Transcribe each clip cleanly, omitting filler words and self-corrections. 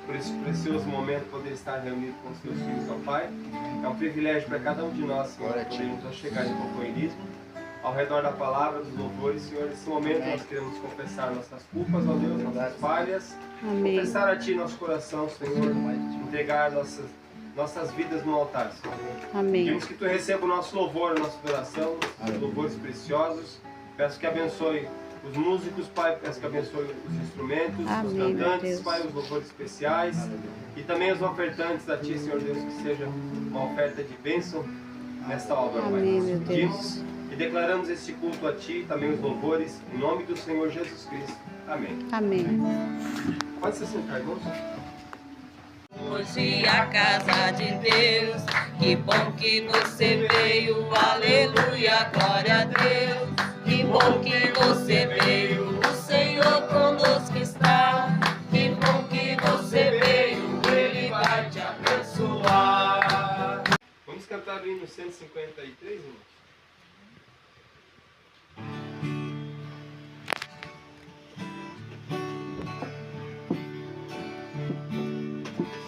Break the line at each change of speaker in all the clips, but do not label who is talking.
por esse precioso momento, poder estar reunido com os teus filhos, ó Pai. É um privilégio para cada um de nós, Senhor, podermos chegar em companheirismo, ao redor da palavra, dos louvores, Senhor. Nesse momento nós queremos confessar nossas culpas, ó Deus, nossas falhas. Amém. Confessar a Ti nosso coração, Senhor, entregar nossas vidas no altar, Senhor. Amém. Pedimos que Tu receba o nosso louvor, a nossa adoração, os louvores preciosos. Peço que abençoe os músicos, Pai, peço que abençoe os instrumentos, amém, os cantantes, Pai, os louvores especiais, amém, e também os ofertantes a Ti, Senhor Deus, que seja uma oferta de bênção nesta obra, amém, Pai. Nós pedimos e declaramos este culto a Ti, também os louvores, em nome do Senhor Jesus Cristo. Amém. Amém. Pode se sentar, irmãos.
Hoje a casa de Deus, que bom que você veio, aleluia, glória a Deus. Que bom que você veio, o Senhor conosco está. Que bom que você veio, Ele vai te abençoar.
Vamos cantar o hino 153, irmãos?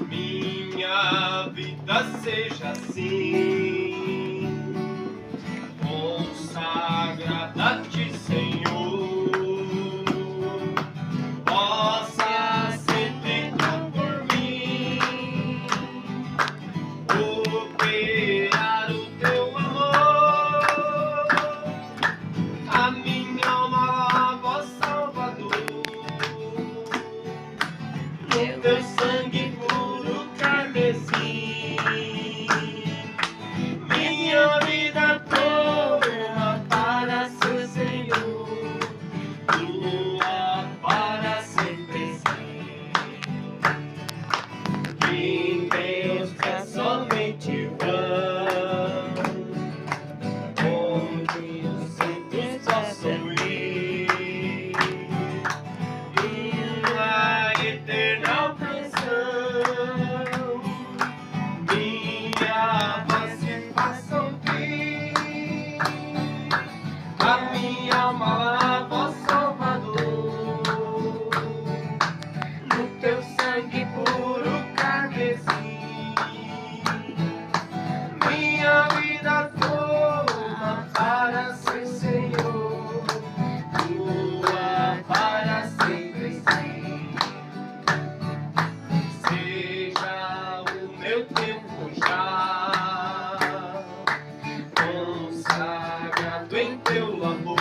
Minha vida seja assim, consagrada a Ti, Senhor, possa sempre Tu por mim operar o Teu amor, a minha alma lava, ó Salvador, no Teu sangue puro carmesim, minha vida toda para Seu Senhor, tua para sempre sim. Em Deus é somente vão, onde os santos possam ir, uma eterna canção, minha voz se faça ouvir, a minha alma lava, ó Salvador, no Teu sangue puro carmesim, minha vida toma para Ser Senhor, tua para sempre sim. Seja o meu tempo já consagrado em Teu amor,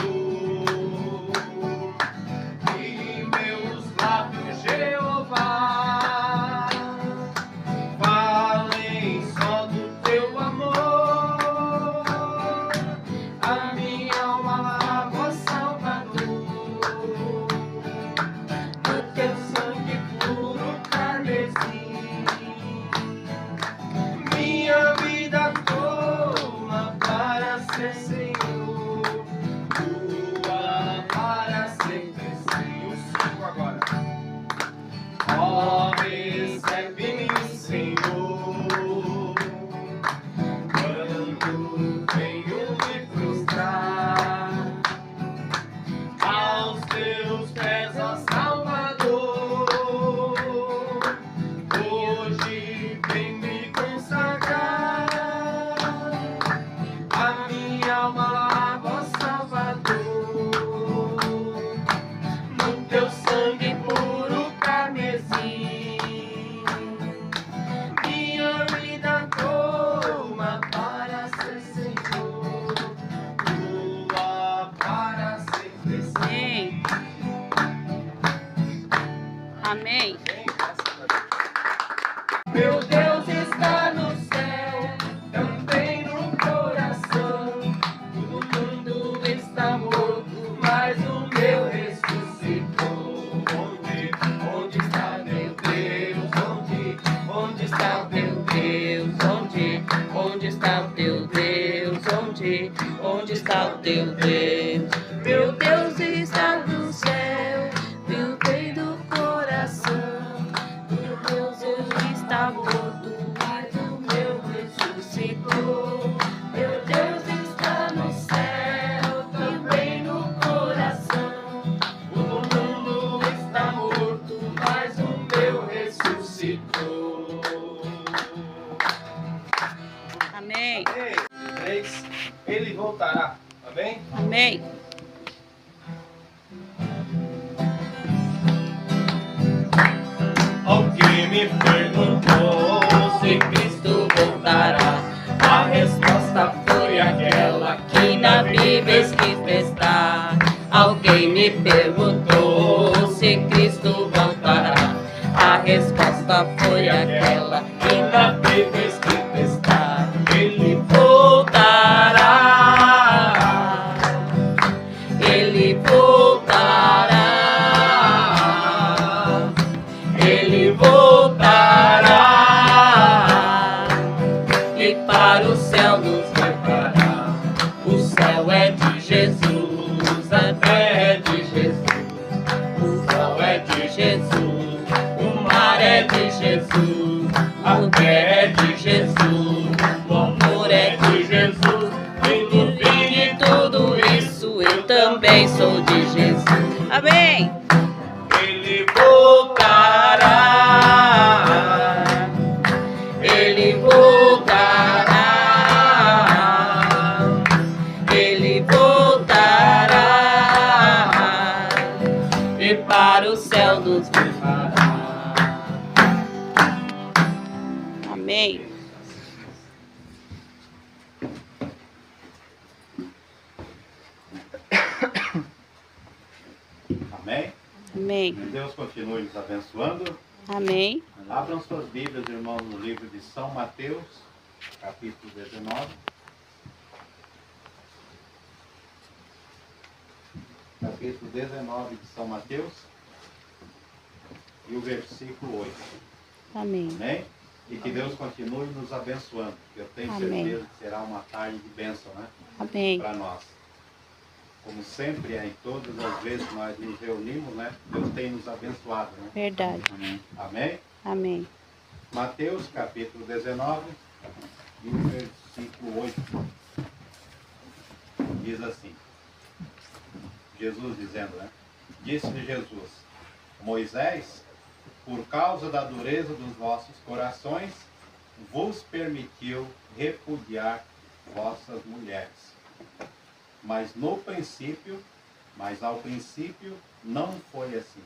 e meus lábios, Jeová, falem só do Teu amor, a minha alma lava, ó Salvador, no Teu sangue puro carmesim, minha vida toma para Ser Senhor, tua para sempre sim. O 5 agora. Ó, recebe-me, Senhor, quando venho me frustrar aos Teus pés, ó Salvador, hoje vem me consagrar, a minha alma lava, ó Salvador, no Teu sangue puro carmesim, minha vida toma para Ser Senhor, tua para sempre sim.
Amém.
Meu Deus está no céu, também no coração. O mundo está morto, mas o meu ressuscitou. Onde está meu Deus? Onde está o Teu Deus?
Onde está o Teu Deus? Onde está o Teu Deus? Meu Deus está no céu, meu bem do coração. Meu Deus, Ele está morto, mas o meu ressuscitou. Meu Deus está no céu, também no coração. O mundo está morto, mas o meu ressuscitou.
Alguém me perguntou
se Cristo voltará. A resposta foi aquela que na Bíblia escrita está. Alguém me perguntou se Cristo voltará. A resposta foi aquela que na Bíblia escrita está. Ele voltará. Ele voltará. Ele voltará. E para o céu nos levará. O céu é de Jesus, a terra é de Jesus. O céu é de Jesus, o mar é de Jesus, a terra é de Jesus, o amor é de Jesus. E no fim de tudo isso eu também sou de Jesus. Amém.
Ele voltará.
Ele voltará. Ele voltará. E para o céu nos levará. Amém.
Amém?
Amém.
Deus continue nos abençoando.
Amém.
Abram suas Bíblias, irmãos, no livro de São Mateus, capítulo 19. Capítulo 19 de São Mateus e o versículo 8.
Amém.
Amém? E que Deus continue nos abençoando. Eu tenho
Amém.
certeza que será uma tarde de bênção, né?
Amém.
Para nós. Como sempre, em todas as vezes que nós nos reunimos, né? Deus tem nos abençoado, né?
Verdade.
Amém?
Amém.
Mateus capítulo 19 e o versículo 8 diz assim, Jesus dizendo, né? Disse-lhe Jesus, Moisés, por causa da dureza dos vossos corações, vos permitiu repudiar vossas mulheres. Mas ao princípio não foi assim.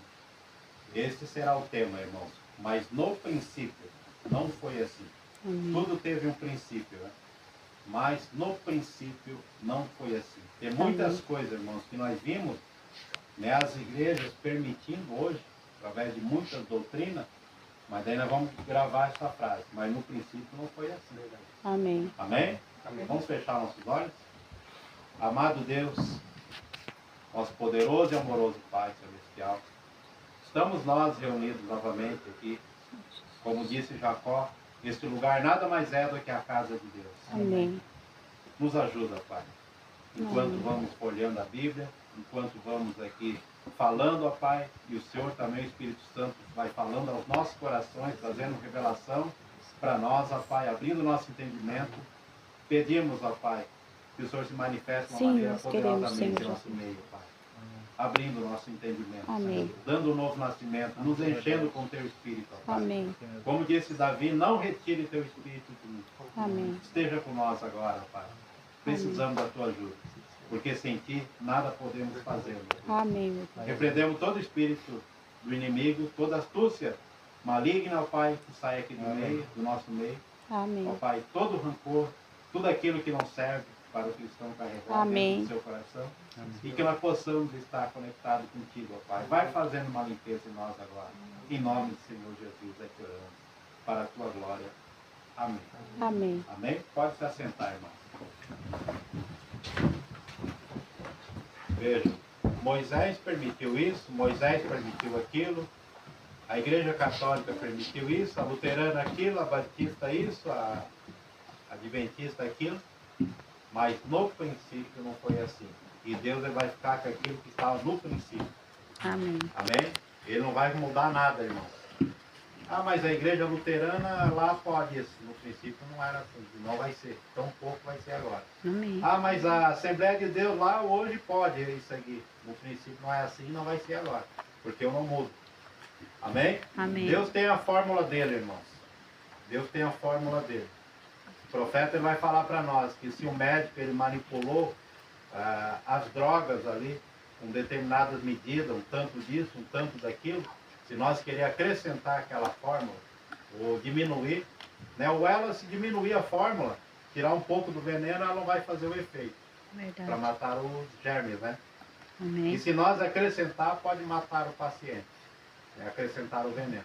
Este será o tema, irmãos. Mas no princípio não foi assim. Tudo teve um princípio, né? Mas no princípio não foi assim. Tem muitas coisas, irmãos, que nós vimos, né, as igrejas permitindo hoje, através de muitas doutrinas, mas daí nós vamos gravar essa frase. Mas no princípio não foi assim.
Amém.
Amém?
Amém.
Vamos fechar nossos olhos? Amado Deus, nosso poderoso e amoroso Pai Celestial, estamos nós reunidos novamente aqui, como disse Jacó, este lugar nada mais é do que a casa de Deus.
Amém.
Nos ajuda, Pai, enquanto
Amém.
vamos folheando a Bíblia, enquanto vamos aqui falando, ó Pai, e o Senhor também, o Espírito Santo, vai falando aos nossos corações, trazendo revelação para nós, ó Pai, abrindo nosso entendimento. Pedimos, ó Pai, que o Senhor se manifeste de uma maneira
nós queremos,
poderosamente em
Senhor
nosso meio, Pai. Abrindo o nosso entendimento,
Amém.
Senhor, dando um novo nascimento, nos enchendo com teu Espírito, ó Pai.
Amém.
Como disse Davi, não retire teu Espírito de mim.
Amém.
Esteja com nós agora, Pai. Precisamos da tua ajuda, porque sem ti nada podemos fazer, meu Deus.
Amém, meu Pai.
Repreendemos todo espírito do inimigo, toda astúcia maligna, ó Pai, que sai aqui do meio, do nosso meio.
Amém.
Ó Pai, todo rancor, tudo aquilo que não serve para o cristão carregar
Amém.
dentro do seu coração. E que nós possamos estar conectados contigo, ó Pai. Vai fazendo uma limpeza em nós agora. Em nome do Senhor Jesus, é que oramos. Para a tua glória. Amém.
Amém.
Amém? Pode se assentar, irmão. Veja, Moisés permitiu isso, Moisés permitiu aquilo, a Igreja Católica permitiu isso, a Luterana aquilo, a Batista isso, a Adventista aquilo, mas no princípio não foi assim. E Deus vai ficar com aquilo que estava no princípio.
Amém.
Amém? Ele não vai mudar nada, irmão. Ah, mas a Igreja Luterana lá pode isso. No princípio não era assim, não vai ser. Tão pouco vai ser agora.
Amém.
Ah, mas a Assembleia de Deus lá hoje pode isso aqui. No princípio não é assim, não vai ser agora. Porque eu não mudo. Amém?
Amém.
Deus tem a fórmula dele, irmãos. Deus tem a fórmula dele. O profeta ele vai falar para nós que se o médico ele manipulou as drogas ali com determinadas medidas, um tanto disso, um tanto daquilo, Se nós querer acrescentar aquela fórmula, ou diminuir, né? Ou ela, se diminuir a fórmula, tirar um pouco do veneno, ela não vai fazer o efeito.
Verdade.
Para matar os germes, né?
Amém.
E se nós acrescentar, pode matar o paciente. É acrescentar o veneno.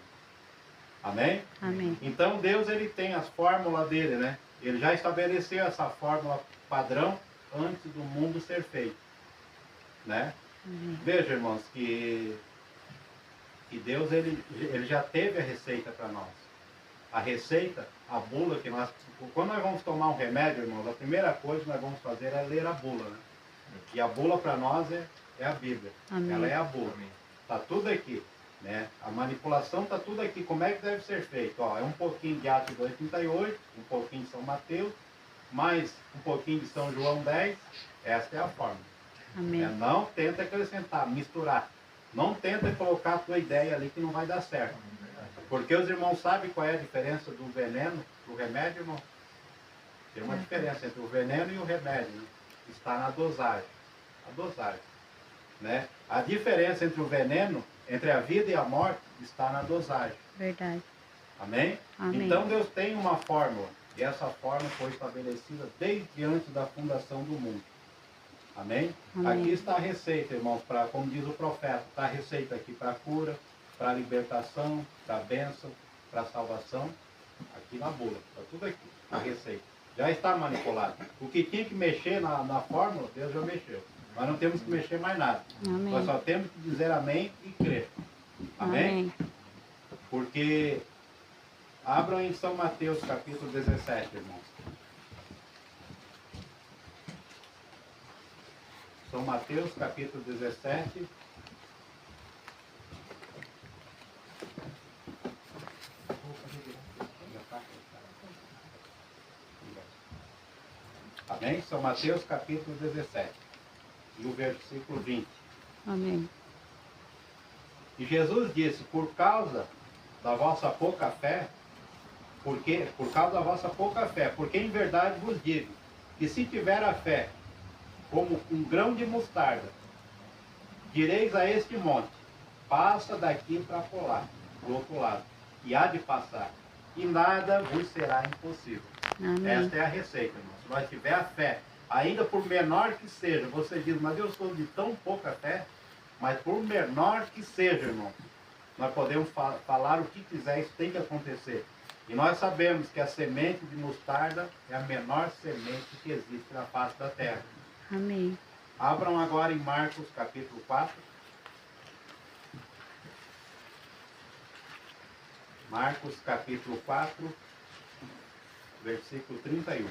Amém?
Amém.
Então Deus, ele tem as fórmulas dele, né? Ele já estabeleceu essa fórmula padrão antes do mundo ser feito, né?
Amém.
Veja, irmãos, que Deus, ele já teve a receita para nós. A receita, a bula que nós... Quando nós vamos tomar um remédio, irmãos, a primeira coisa que nós vamos fazer é ler a bula, né? E a bula para nós é a Bíblia.
Amém.
Ela é a bula. Está tudo aqui, né? A manipulação está tudo aqui. Como é que deve ser feito? Ó, é um pouquinho de Atos 2:38, um pouquinho de São Mateus, mais um pouquinho de São João 10. Esta é a fórmula.
Amém.
Não tenta acrescentar, misturar. Não tenta colocar a tua ideia ali que não vai dar certo. Porque os irmãos sabem qual é a diferença do veneno para o remédio, irmão? Tem uma diferença entre o veneno e o remédio, né? Está na dosagem. A dosagem, né? A diferença entre o veneno, entre a vida e a morte, está na dosagem.
Verdade.
Amém?
Amém.
Então Deus tem uma fórmula. E essa fórmula foi estabelecida desde antes da fundação do mundo. Amém?
Amém.
Aqui está a receita, irmãos, para, como diz o profeta, está a receita aqui para cura, para libertação, para bênção, para salvação. Aqui na bula, está tudo aqui, a receita. Já está manipulado. O que tinha que mexer na fórmula, Deus já mexeu. Nós não temos que mexer mais nada.
Amém.
Nós só temos que dizer amém e crer. Amém?
Amém.
Porque abram em São Mateus capítulo 17, irmãos. São Mateus capítulo 17. Amém? São Mateus capítulo 17. E o versículo 20.
Amém.
E Jesus disse, por causa da vossa pouca fé, por causa da vossa pouca fé, porque em verdade vos digo, que se tiver a fé como um grão de mostarda, direis a este monte, passa daqui para colar, do outro lado, e há de passar, e nada vos será impossível.
Amém.
Esta é a receita, irmão. Se nós tiver a fé, ainda por menor que seja, você diz, mas eu sou de tão pouca fé, mas por menor que seja, irmão, nós podemos falar o que quiser, isso tem que acontecer. E nós sabemos que a semente de mostarda é a menor semente que existe na face da terra.
Amém.
Abram agora em Marcos capítulo 4. Marcos capítulo 4, versículo 31.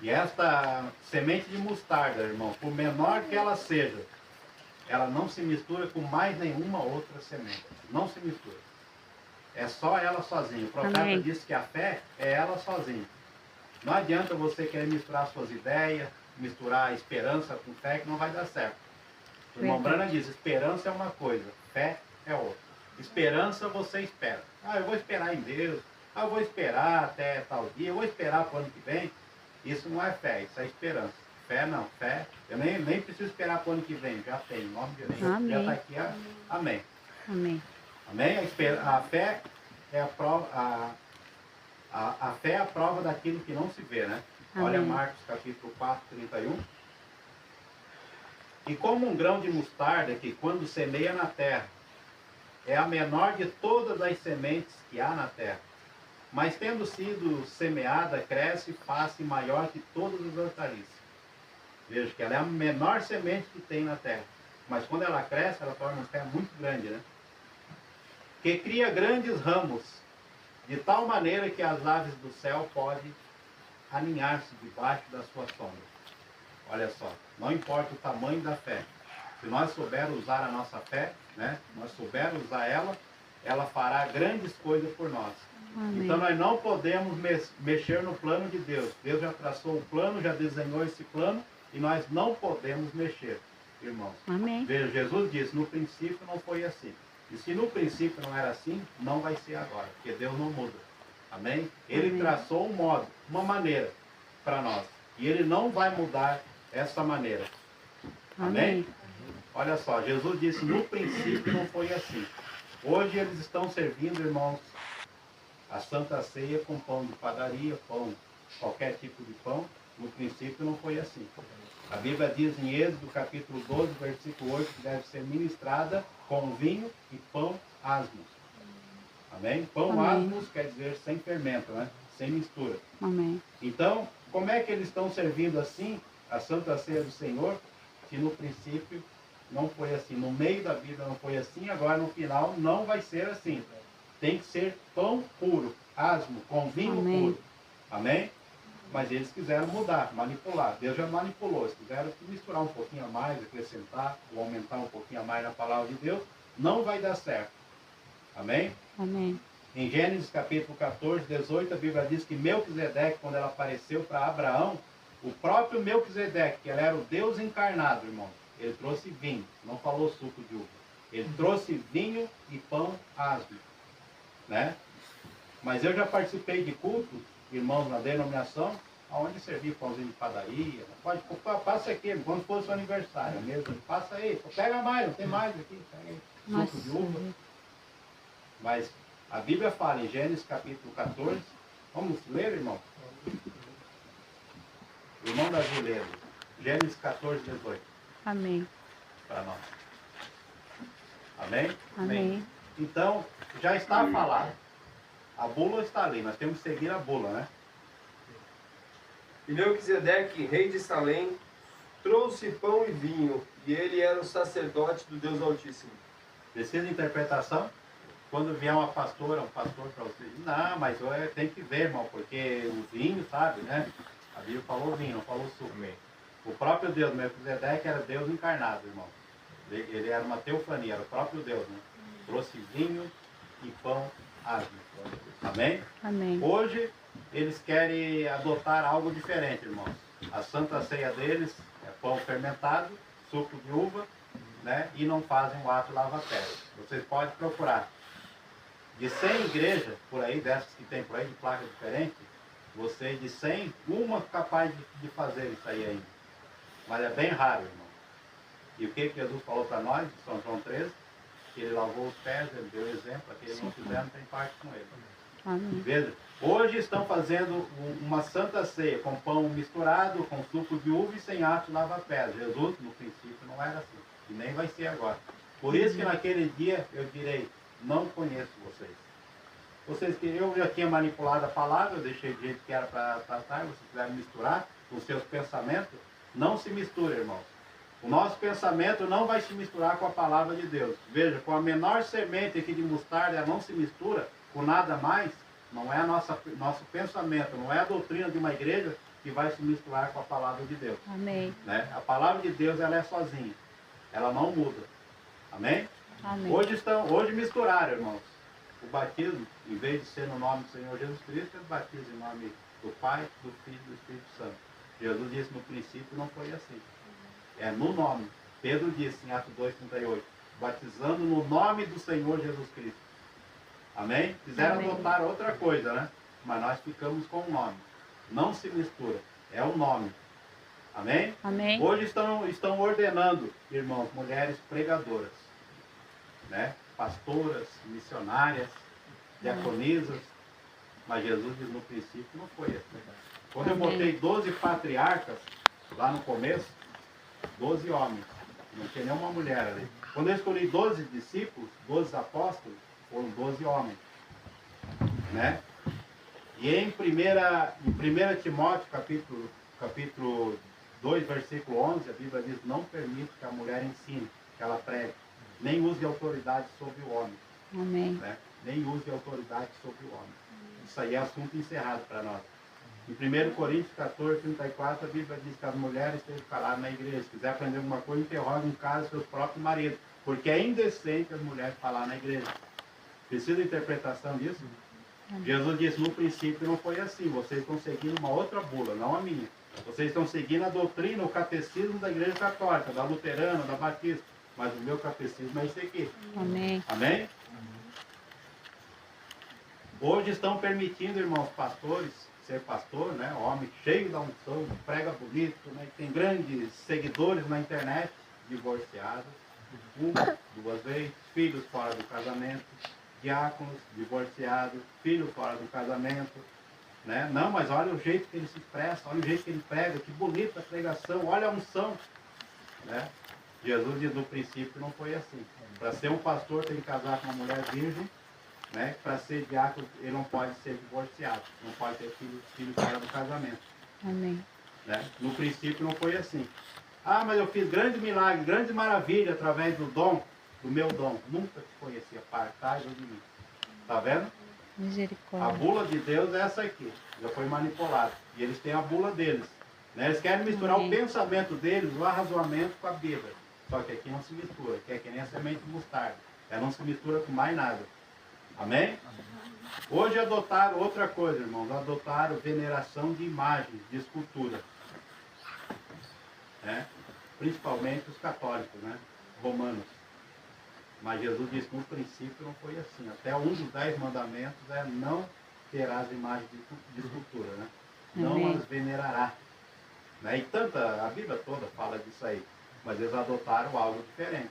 E esta semente de mostarda, irmão, por menor que ela seja, ela não se mistura com mais nenhuma outra semente. Não se mistura. É só ela sozinha. O profeta
Amém.
disse que a fé é ela sozinha. Não adianta você querer misturar suas ideias, misturar esperança com fé, que não vai dar certo. O irmão Brana diz, esperança é uma coisa, fé é outra. Esperança você espera. Ah, eu vou esperar em Deus. Ah, eu vou esperar até tal dia. Eu vou esperar para o ano que vem. Isso não é fé, isso é esperança. Fé não, fé. Eu nem preciso esperar para o ano que vem. Já tem, em nome de Jesus.
Amém.
Já está aqui. Amém.
Amém.
Amém? A fé é a prova. A fé é a prova daquilo que não se vê, né?
Amém.
Olha Marcos capítulo 4, 31. E como um grão de mostarda que quando semeia na terra, é a menor de todas as sementes que há na terra. Mas tendo sido semeada, cresce e faz-se maior que todas as hortaliças. Veja que ela é a menor semente que tem na terra. Mas quando ela cresce, ela torna um pé muito grande, né? Que cria grandes ramos, de tal maneira que as aves do céu podem aninhar-se debaixo da sua sombra. Olha só, não importa o tamanho da fé. Se nós soubermos usar a nossa fé, né? Nós soubermos usar ela fará grandes coisas por nós.
Amém.
Então nós não podemos mexer no plano de Deus. Deus já traçou o plano, já desenhou esse plano e nós não podemos mexer, irmãos.
Amém.
Veja, Jesus disse, no princípio não foi assim. E se no princípio não era assim, não vai ser agora, porque Deus não muda. Amém? Ele
Amém.
traçou um modo, uma maneira para nós. E Ele não vai mudar essa maneira. Amém?
Amém.
Olha só, Jesus disse, no princípio não foi assim. Hoje eles estão servindo, irmãos, a Santa Ceia com pão de padaria, pão, qualquer tipo de pão. No princípio não foi assim. A Bíblia diz em Êxodo, capítulo 12, versículo 8, que deve ser ministrada com vinho e pão asmos. Amém? Pão
Amém.
asmos quer dizer sem fermento, né? Sem mistura.
Amém.
Então, como é que eles estão servindo assim a Santa Ceia do Senhor, se no princípio não foi assim, no meio da vida não foi assim, agora no final não vai ser assim. Tem que ser pão puro, asmo, com vinho
Amém.
puro. Amém? Mas eles quiseram mudar, manipular. Deus já manipulou. Eles quiseram misturar um pouquinho a mais, acrescentar ou aumentar um pouquinho a mais na palavra de Deus. Não vai dar certo. Amém?
Amém.
Em Gênesis capítulo 14, 18, a Bíblia diz que Melquisedeque, quando ela apareceu para Abraão, o próprio Melquisedeque, que ele era o Deus encarnado, irmão, ele trouxe vinho, não falou suco de uva. Ele trouxe vinho e pão asmo, né? Mas eu já participei de cultos, irmãos, na denominação, onde servia pãozinho de padaria. Pode, passa aqui, quando fosse o aniversário mesmo, passa aí, pega mais, não tem mais aqui, pega aí,
Nossa.
suco de uva. Mas a Bíblia fala em Gênesis capítulo 14, vamos ler, irmão? Irmão Davi lendo, Gênesis 14, 18,
Amém.
para nós. Amém?
Amém.
Então, já está falado. A bula está ali, nós temos que seguir a bula, né?
E Melquisedeque, rei de Salém, trouxe pão e vinho, e ele era o sacerdote do Deus Altíssimo.
Precisa de interpretação? Quando vier uma pastora, um pastor para você, não, mas tem que ver, irmão, porque o vinho, sabe, né? A Bíblia falou vinho, não falou suco.
Amém.
O próprio Deus, Melquisedeque, era Deus encarnado, irmão. Ele era uma teofania, era o próprio Deus, né? Trouxe vinho e pão asmo. Amém?
Amém.
Hoje, eles querem adotar algo diferente, irmãos. A Santa Ceia deles é pão fermentado, suco de uva, né? E não fazem o ato lava-pés. Vocês podem procurar. De 100 igrejas, por aí, dessas que tem por aí, de placa diferente, vocês de 100, uma capaz de fazer isso aí ainda. Mas é bem raro, irmão. E o que Jesus falou para nós, em São João 13? Que ele lavou os pés, ele deu exemplo, aquele não fizer, não tem parte com ele.
Amém.
Veja, hoje estão fazendo uma santa ceia com pão misturado, com suco de uva e sem ato lava-pés. Jesus, no princípio, não era assim. E nem vai ser agora. Por isso que naquele dia eu direi, não conheço vocês. Vocês que eu já tinha manipulado a palavra, eu deixei do jeito que era para tratar, vocês quiserem misturar os seus pensamentos, não se mistura, irmãos. O nosso pensamento não vai se misturar com a palavra de Deus. Veja, com a menor semente aqui de mostarda, ela não se mistura com nada mais. Não é nosso pensamento, não é a doutrina de uma igreja que vai se misturar com a palavra de Deus.
Amém.
Né? A palavra de Deus, ela é sozinha. Ela não muda. Amém?
Amém.
Hoje misturaram, irmãos. O batismo, em vez de ser no nome do Senhor Jesus Cristo, eles batizam em nome do Pai, do Filho e do Espírito Santo. Jesus disse no princípio, não foi assim. É no nome. Pedro disse em Atos 2,38, batizando no nome do Senhor Jesus Cristo. Amém? Quiseram
Amém.
adotar outra coisa, né? Mas nós ficamos com o nome. Não se mistura. É o nome. Amém?
Amém.
Hoje estão ordenando, irmãos, mulheres pregadoras. Né? Pastoras, missionárias, diaconisas. Mas Jesus diz no princípio não foi assim. Quando eu
Amém.
botei 12 patriarcas, lá no começo, 12 homens. Não tinha nenhuma mulher ali. Quando eu escolhi 12 discípulos, 12 apóstolos, foram 12 homens. Né? E em 1 Timóteo, capítulo 2, versículo 11, a Bíblia diz, não permite que a mulher ensine, que ela pregue, nem use autoridade sobre o homem.
Amém.
Né? Nem use autoridade sobre o homem. Isso aí é assunto encerrado para nós. Em 1 Coríntios 14, 34, a Bíblia diz que as mulheres têm que falar na igreja. Se quiser aprender alguma coisa, interrogue em casa seus próprios maridos. Porque é indecente as mulheres falar na igreja. Precisa de interpretação disso? Jesus disse, no princípio não foi assim. Vocês estão seguindo uma outra bula, não a minha. Vocês estão seguindo a doutrina, o catecismo da igreja católica, da luterana, da batista. Mas o meu catecismo é esse aqui.
Amém.
Amém? Hoje estão permitindo, irmãos pastores, ser pastor, né? Homem cheio da unção, prega bonito, né? Tem grandes seguidores na internet, divorciados, uma, duas vezes, filhos fora do casamento, diáconos divorciados, filho fora do casamento, né? Não, mas olha o jeito que ele se expressa, olha o jeito que ele prega, que bonita a pregação, olha a unção, né? Jesus diz, no princípio não foi assim. Para ser um pastor tem que casar com uma mulher virgem, né? Para ser diácono ele não pode ser divorciado, não pode ter filho fora do casamento.
Amém.
Né? No princípio não foi assim. Ah, mas eu fiz grande milagre, grande maravilha através do dom, do meu dom. Nunca te conhecia, apartai-vos de mim. Está vendo? A
Misericórdia.
bula de Deus é essa aqui. Já foi manipulada. E eles têm a bula deles. Né? Eles querem misturar o pensamento deles, o arrazoamento com a Bíblia. Só que aqui não se mistura, que é que nem a semente de mostarda. Ela não se mistura com mais nada. Amém? Hoje adotaram outra coisa, irmãos. Adotaram veneração de imagens, de escultura. Né? Principalmente os católicos, né? Romanos. Mas Jesus disse que no princípio não foi assim. Até um dos 10 mandamentos é não terás imagens de escultura, né? Não as venerará. Né? E a Bíblia toda fala disso aí. Mas eles adotaram algo diferente.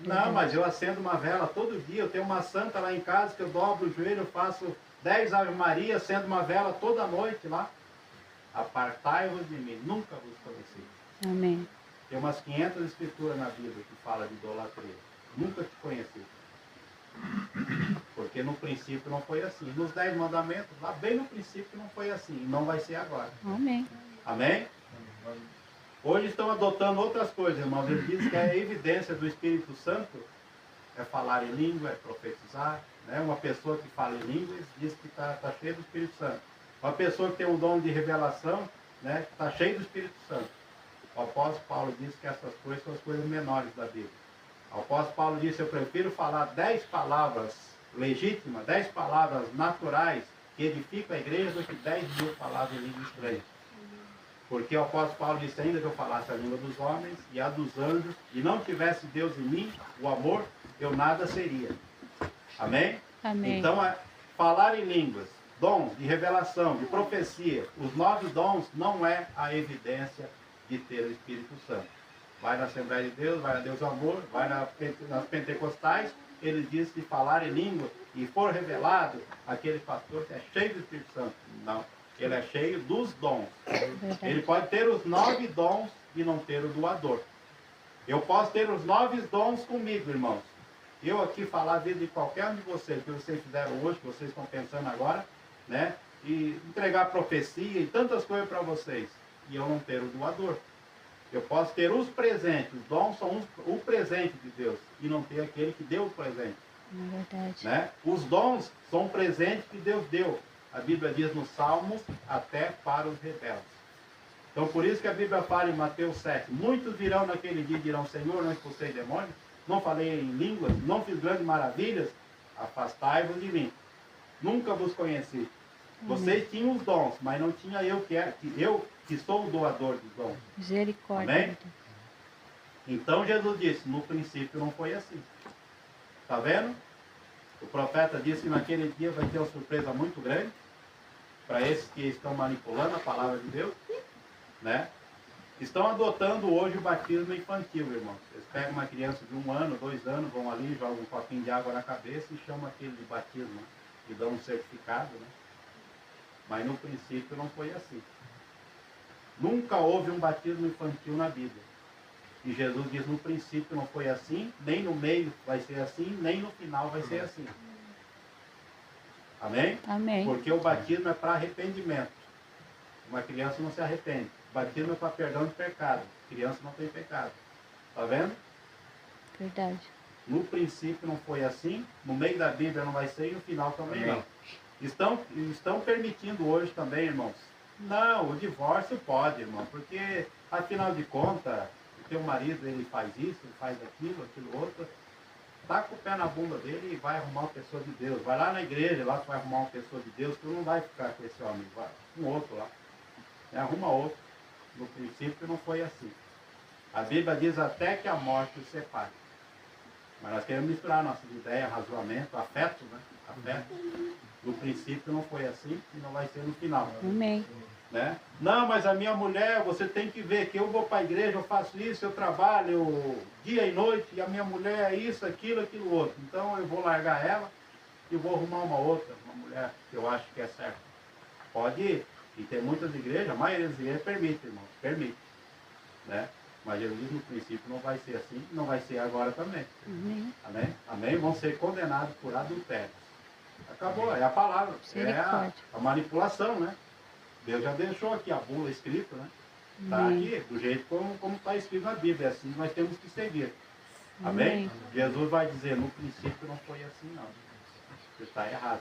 Não, mas eu acendo uma vela todo dia. Eu tenho uma santa lá em casa que eu dobro o joelho, eu faço 10 Ave Maria, acendo uma vela toda noite lá. Apartai-vos de mim, nunca vos conheci.
Amém.
Tem umas 500 escrituras na Bíblia que fala de idolatria. Nunca te conheci. Porque no princípio não foi assim. Nos 10 mandamentos, lá bem no princípio não foi assim. E não vai ser agora.
Amém.
Amém? Hoje estão adotando outras coisas, irmãos. Eles dizem que a evidência do Espírito Santo é falar em língua, é profetizar. Né? Uma pessoa que fala em línguas diz que está cheia do Espírito Santo. Uma pessoa que tem um dom de revelação, né, está cheia do Espírito Santo. O apóstolo Paulo disse que essas coisas são as coisas menores da Bíblia. O apóstolo Paulo disse, eu prefiro falar 10 palavras legítimas, 10 palavras naturais que edificam a igreja do que 10.000 palavras em língua estranha. Porque o apóstolo Paulo disse, ainda que eu falasse a língua dos homens e a dos anjos, e não tivesse Deus em mim, o amor, eu nada seria. Amém?
Amém.
Então, falar em línguas, dons de revelação, de profecia, os 9 dons não é a evidência de ter o Espírito Santo. Vai na Assembleia de Deus, vai na Deus Amor, vai nas pentecostais, eles dizem que falar em língua e for revelado, aquele pastor que é cheio do Espírito Santo. Não. Ele é cheio dos dons. Ele pode ter os 9 dons e não ter o doador. Eu posso ter os 9 dons comigo, irmãos. Eu aqui falar a vida de qualquer um de vocês, que vocês fizeram hoje, que vocês estão pensando agora, né? E entregar profecia e tantas coisas para vocês. E eu não ter o doador. Eu posso ter os presentes. Os dons são o presente de Deus. E não ter aquele que deu o presente.
É verdade.
Né? Os dons são um presente que Deus deu. A Bíblia diz nos Salmos, até para os rebeldes. Então, por isso que a Bíblia fala em Mateus 7. Muitos virão naquele dia e dirão, Senhor, não expulsei demônios, não falei em línguas, não fiz grandes maravilhas, afastai-vos de mim. Nunca vos conheci. Vocês tinham os dons, mas não tinha eu que sou o doador dos dons.
Misericórdia.
Amém? Então Jesus disse, no princípio não foi assim. Está vendo? O profeta disse que naquele dia vai ter uma surpresa muito grande para esses que estão manipulando a palavra de Deus, né? Estão adotando hoje o batismo infantil, irmãos. Eles pegam uma criança de 1 ano, 2 anos, vão ali, jogam um copinho de água na cabeça e chamam aquele de batismo, né? E dão um certificado, né? Mas no princípio não foi assim. Nunca houve um batismo infantil na Bíblia. E Jesus diz, no princípio não foi assim, nem no meio vai ser assim, nem no final vai ser assim. Amém?
Amém.
Porque o batismo é para arrependimento. Uma criança não se arrepende. O batismo é para perdão de pecado. Criança não tem pecado. Está vendo?
Verdade.
No princípio não foi assim, no meio da Bíblia não vai ser e no final também não. Estão permitindo hoje também, irmãos. Não, o divórcio pode, irmão, porque afinal de contas, o teu marido ele faz isso, ele faz aquilo outro. Taca o pé na bunda dele e vai arrumar uma pessoa de Deus. Vai lá na igreja, lá tu vai arrumar uma pessoa de Deus, tu não vai ficar com esse homem, vai um outro lá. Arruma outro. No princípio não foi assim. A Bíblia diz até que a morte os separe. Mas nós queremos misturar nossas ideias, razoamento, afeto, né? Afeto. No princípio não foi assim e não vai ser no final.
Amém.
Né? Não, mas a minha mulher, você tem que ver que eu vou para a igreja, eu faço isso, eu trabalho dia e noite, e a minha mulher é isso, aquilo outro. Então eu vou largar ela e vou arrumar uma outra, uma mulher que eu acho que é certa. Pode ir. E tem muitas igrejas, a maioria das igrejas permite, irmão, permite. Né? Mas Jesus no princípio não vai ser assim, não vai ser agora também. Amém? Amém? Vão ser condenados por adultério. Acabou, é a palavra, é a manipulação, né? Deus já deixou aqui a bula escrita, né? Está aqui, do jeito como está escrito na Bíblia, é assim nós temos que seguir. Amém? Jesus vai dizer, no princípio não foi assim não. Você está errado.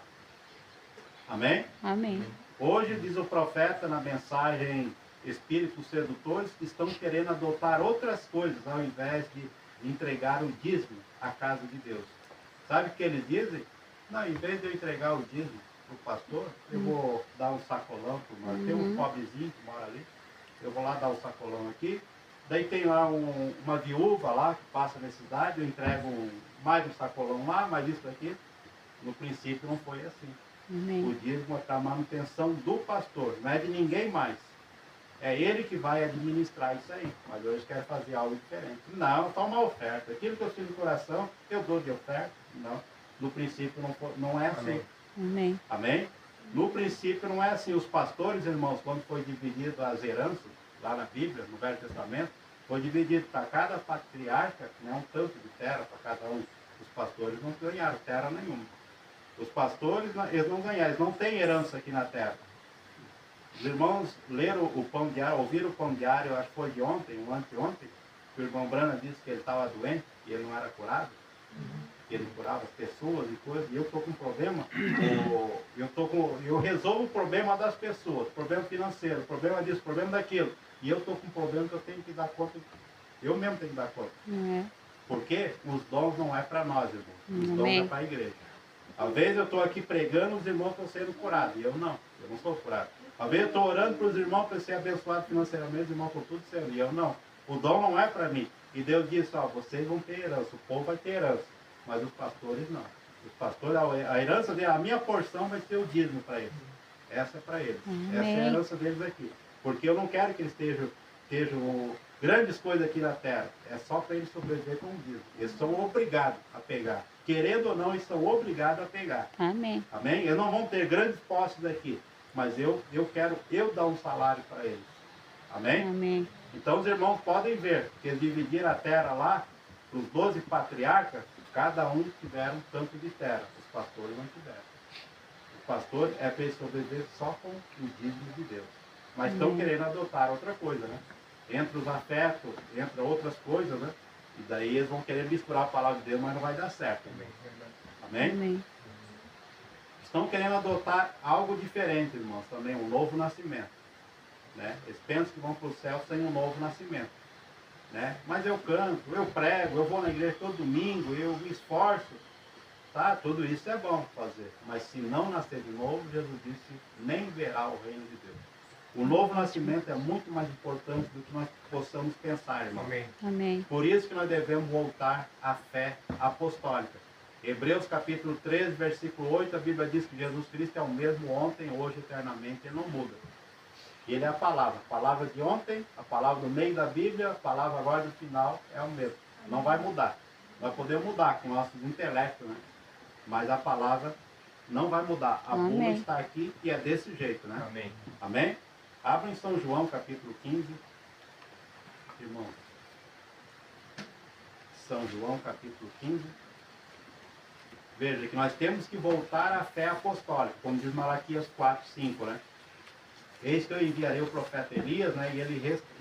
Amém?
Amém.
Hoje diz o profeta na mensagem Espíritos Sedutores que estão querendo adotar outras coisas ao invés de entregar o dízimo à casa de Deus. Sabe o que eles dizem? Não, em vez de eu entregar o dízimo para o pastor, eu vou dar um sacolão para o Tem um pobrezinho que mora ali, eu vou lá dar um sacolão aqui. Daí tem lá uma viúva lá que passa necessidade, eu entrego mais um sacolão lá, mais isso aqui. No princípio não foi assim. O dízimo é para a manutenção do pastor, não é de ninguém mais. É ele que vai administrar isso aí. Mas hoje quer fazer algo diferente. Não, só uma oferta. Aquilo que eu sinto no coração, eu dou de oferta. Não. No princípio não é assim.
Amém.
Amém? No princípio não é assim. Os pastores, irmãos, quando foi dividido as heranças, lá na Bíblia, no Velho Testamento, foi dividido para cada patriarca, né, um tanto de terra para cada um. Os pastores não ganharam terra nenhuma. Os pastores, eles não ganharam, eles não têm herança aqui na terra. Os irmãos leram o pão diário, ouviram o pão diário, acho que foi de ontem, ou anteontem, que o irmão Brana disse que ele estava doente e ele não era curado, que ele curava as pessoas e coisas, e eu estou com um problema, eu resolvo o problema das pessoas, problema financeiro, problema disso, problema daquilo, e eu estou com um problema que eu tenho que dar conta, eu mesmo tenho que dar conta. Porque os dons não é para nós, irmãos, os dons é para a igreja. Às vezes eu estou aqui pregando, os irmãos estão sendo curados, e eu não sou curado. Às vezes eu estou orando para os irmãos para ser abençoado financeiramente, os irmãos estão tudo sendo, e eu não. O dom não é para mim. E Deus disse, ó, vocês vão ter herança, o povo vai ter herança, mas os pastores não. Os pastores, a herança dele, a minha porção vai ser o dízimo para eles. Essa é para eles. Essa é a herança deles aqui. Porque eu não quero que eles estejam grandes coisas aqui na terra. É só para eles sobreviver com o dízimo. Eles são obrigados a pegar. Querendo ou não, eles são obrigados a pegar.
Amém.
Amém? Eles não vão ter grandes posses aqui. Mas eu quero dar um salário para eles. Amém?
Amém.
Então os irmãos podem ver que eles dividiram a terra lá, os 12 patriarcas, cada um tiveram um tanto de terra. Os pastores não tiveram. Os pastores é para eles sobreviver só com o dízimo de Deus. Mas estão querendo adotar outra coisa, né? Entre os afetos, entre outras coisas, né? E daí eles vão querer misturar a palavra de Deus, mas não vai dar certo. Amém?
Amém.
Estão querendo adotar algo diferente, irmãos, também, um novo nascimento. Né? Eles pensam que vão para o céu sem um novo nascimento. Né? Mas eu canto, eu prego, eu vou na igreja todo domingo, eu me esforço. Tá? Tudo isso é bom fazer. Mas se não nascer de novo, Jesus disse, nem verá o reino de Deus. O novo nascimento é muito mais importante do que nós possamos pensar, irmão.
Amém.
Amém.
Por isso que nós devemos voltar à fé apostólica. Hebreus capítulo 13, versículo 8, a Bíblia diz que Jesus Cristo é o mesmo ontem, hoje, eternamente, ele não muda. Ele é a palavra de ontem, a palavra do meio da Bíblia, a palavra agora do final é o mesmo. Não vai mudar. Nós podemos mudar com nossos intelectos, né? Mas a palavra não vai mudar. A bula está aqui e é desse jeito, né?
Amém.
Amém? Abra em São João capítulo 15, irmão. São João capítulo 15. Veja que nós temos que voltar à fé apostólica, como diz Malaquias 4, 5, né? Eis que eu enviarei o profeta Elias, né? E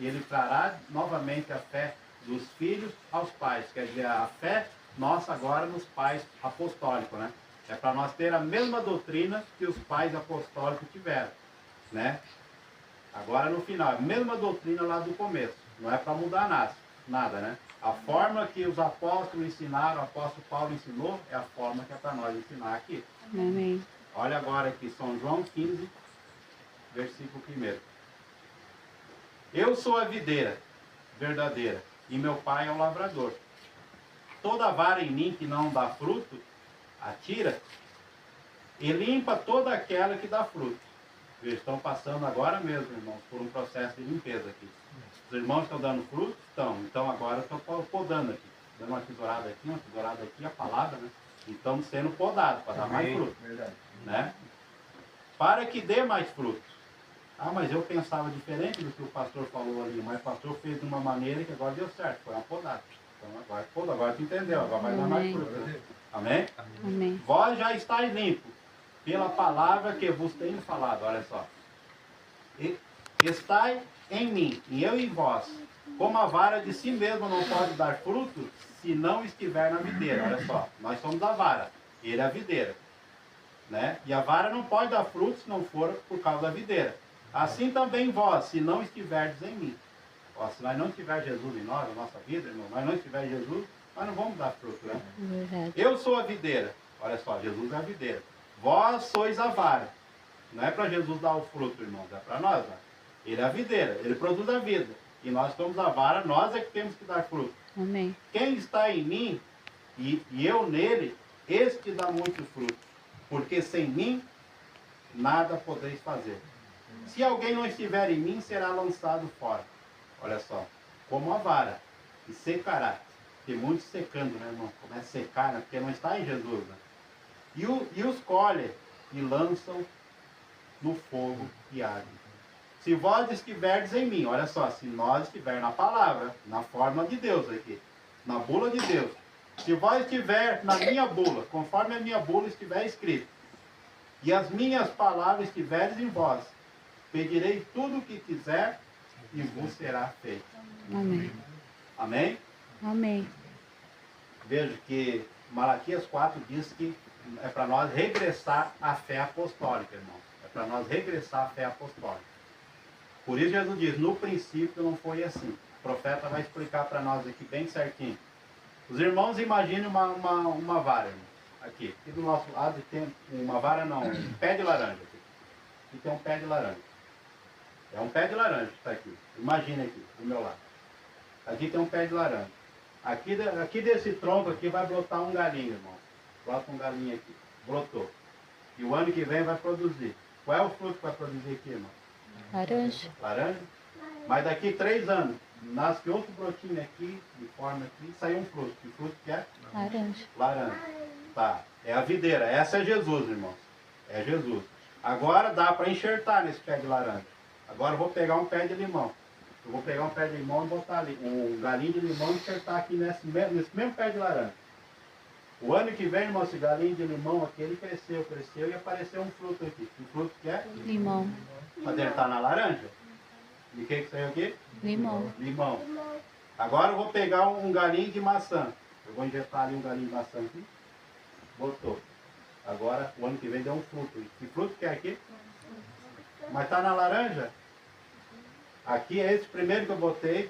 ele trará novamente a fé dos filhos aos pais. Quer dizer, a fé nossa agora nos pais apostólicos, né? É para nós ter a mesma doutrina que os pais apostólicos tiveram, né? Agora no final, a mesma doutrina lá do começo. Não é para mudar nada, né? A forma que os apóstolos ensinaram, o apóstolo Paulo ensinou, é a forma que é para nós ensinar aqui.
Amém.
Olha agora aqui, São João 15, versículo 1. Eu sou a videira verdadeira, e meu pai é o lavrador. Toda vara em mim que não dá fruto, atira, e limpa toda aquela que dá fruto, Eles estão passando agora mesmo, irmãos, por um processo de limpeza aqui. Os irmãos estão dando frutos? Estão. Então agora eu estou podando aqui. Dando uma tesourada aqui, a palavra, né? E estamos sendo podados para dar mais fruto.
Verdade.
Né? Para que dê mais frutos. Ah, mas eu pensava diferente do que o pastor falou ali, mas o pastor fez de uma maneira que agora deu certo, foi uma podada. Então agora tu entendeu, agora vai dar mais fruto. Né? Amém?
Amém.
Vós já estáis limpos pela palavra que vos tenho falado, olha só. Estai em mim, e eu em vós. Como a vara de si mesma não pode dar fruto se não estiver na videira. Olha só, nós somos a vara, ele é a videira. Né? E a vara não pode dar fruto se não for por causa da videira. Assim também vós, se não estiverdes em mim. Ó, se nós não tiver Jesus em nós, na nossa vida, irmão, nós não tiver Jesus, nós não vamos dar fruto. Né?
Verdade.
Eu sou a videira. Olha só, Jesus é a videira. Vós sois a vara. Não é para Jesus dar o fruto, irmãos, é para nós. Né? Ele é a videira, ele produz a vida. E nós somos a vara, nós é que temos que dar fruto.
Amém.
Quem está em mim e eu nele, este dá muito fruto. Porque sem mim, nada podeis fazer. Se alguém não estiver em mim, será lançado fora. Olha só, como a vara, e secará. Tem muitos secando, né, irmão? Começa a secar, né? Porque não está em Jesus. Né? E os colhem e lançam no fogo e ardem. Se vós estiverdes em mim, olha só, se nós estivermos na palavra, na forma de Deus aqui, na bula de Deus. Se vós estiver na minha bula, conforme a minha bula estiver escrito, e as minhas palavras estiverem em vós, pedirei tudo o que quiser e vos será feito.
Amém.
Amém?
Amém.
Veja que Malaquias 4 diz que é para nós regressar à fé apostólica, irmãos. É para nós regressar à fé apostólica. Por isso Jesus diz, no princípio não foi assim. O profeta vai explicar para nós aqui bem certinho. Os irmãos imaginem uma vara, irmão. Aqui do nosso lado tem uma vara não, um pé de laranja. Aqui tem um pé de laranja. É um pé de laranja que está aqui. Imagina aqui, do meu lado. Aqui tem um pé de laranja. Aqui desse tronco aqui vai brotar um galinho, irmão. Brota um galinho aqui. Brotou. E o ano que vem vai produzir. Qual é o fruto que vai produzir aqui, irmão?
Laranja.
Laranja? Mas daqui 3 anos, nasce outro brotinho aqui, de forma aqui, sai um fruto. Que fruto que é?
Laranja.
Laranja. Tá. É a videira. Essa é Jesus, irmãos. É Jesus. Agora dá para enxertar nesse pé de laranja. Agora eu vou pegar um pé de limão. Eu vou pegar um pé de limão e botar ali. Um galinho de limão e enxertar aqui nesse mesmo pé de laranja. O ano que vem, irmão, esse galinho de limão aqui, ele cresceu e apareceu um fruto aqui. Que fruto que é?
Limão.
Mas ele está na laranja. E o que saiu aqui?
Limão.
Limão. Agora eu vou pegar um galinho de maçã. Eu vou injetar ali um galinho de maçã aqui. Botou. Agora, o ano que vem deu um fruto. Que fruto que é aqui? Mas está na laranja? Aqui, esse primeiro que eu botei,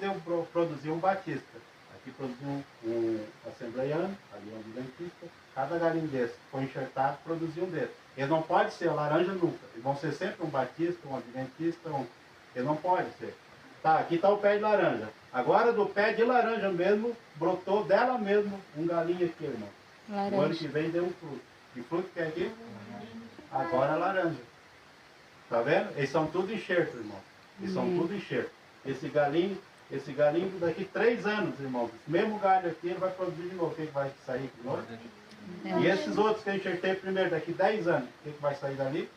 produziu um batista. Aqui produziu um assembleiano, ali um adventista. Cada galinho desse foi enxertado, produziu um desses. Ele não pode ser laranja nunca. Eles vão ser sempre um batista, um adventista, ele não pode ser. Tá, aqui está o pé de laranja. Agora do pé de laranja mesmo, brotou dela mesmo um galinho aqui, irmão.
Laranja.
O ano que vem deu um fruto. Que fruto que é aqui? Agora é laranja. Tá vendo? Eles são tudo enxertos, irmão. Eles são tudo enxertos. Esse galinho daqui 3 anos, irmão. Esse mesmo galho aqui, ele vai produzir de novo. O que vai sair de novo? E esses outros que eu enxertei primeiro, daqui 10 anos, o que vai sair dali?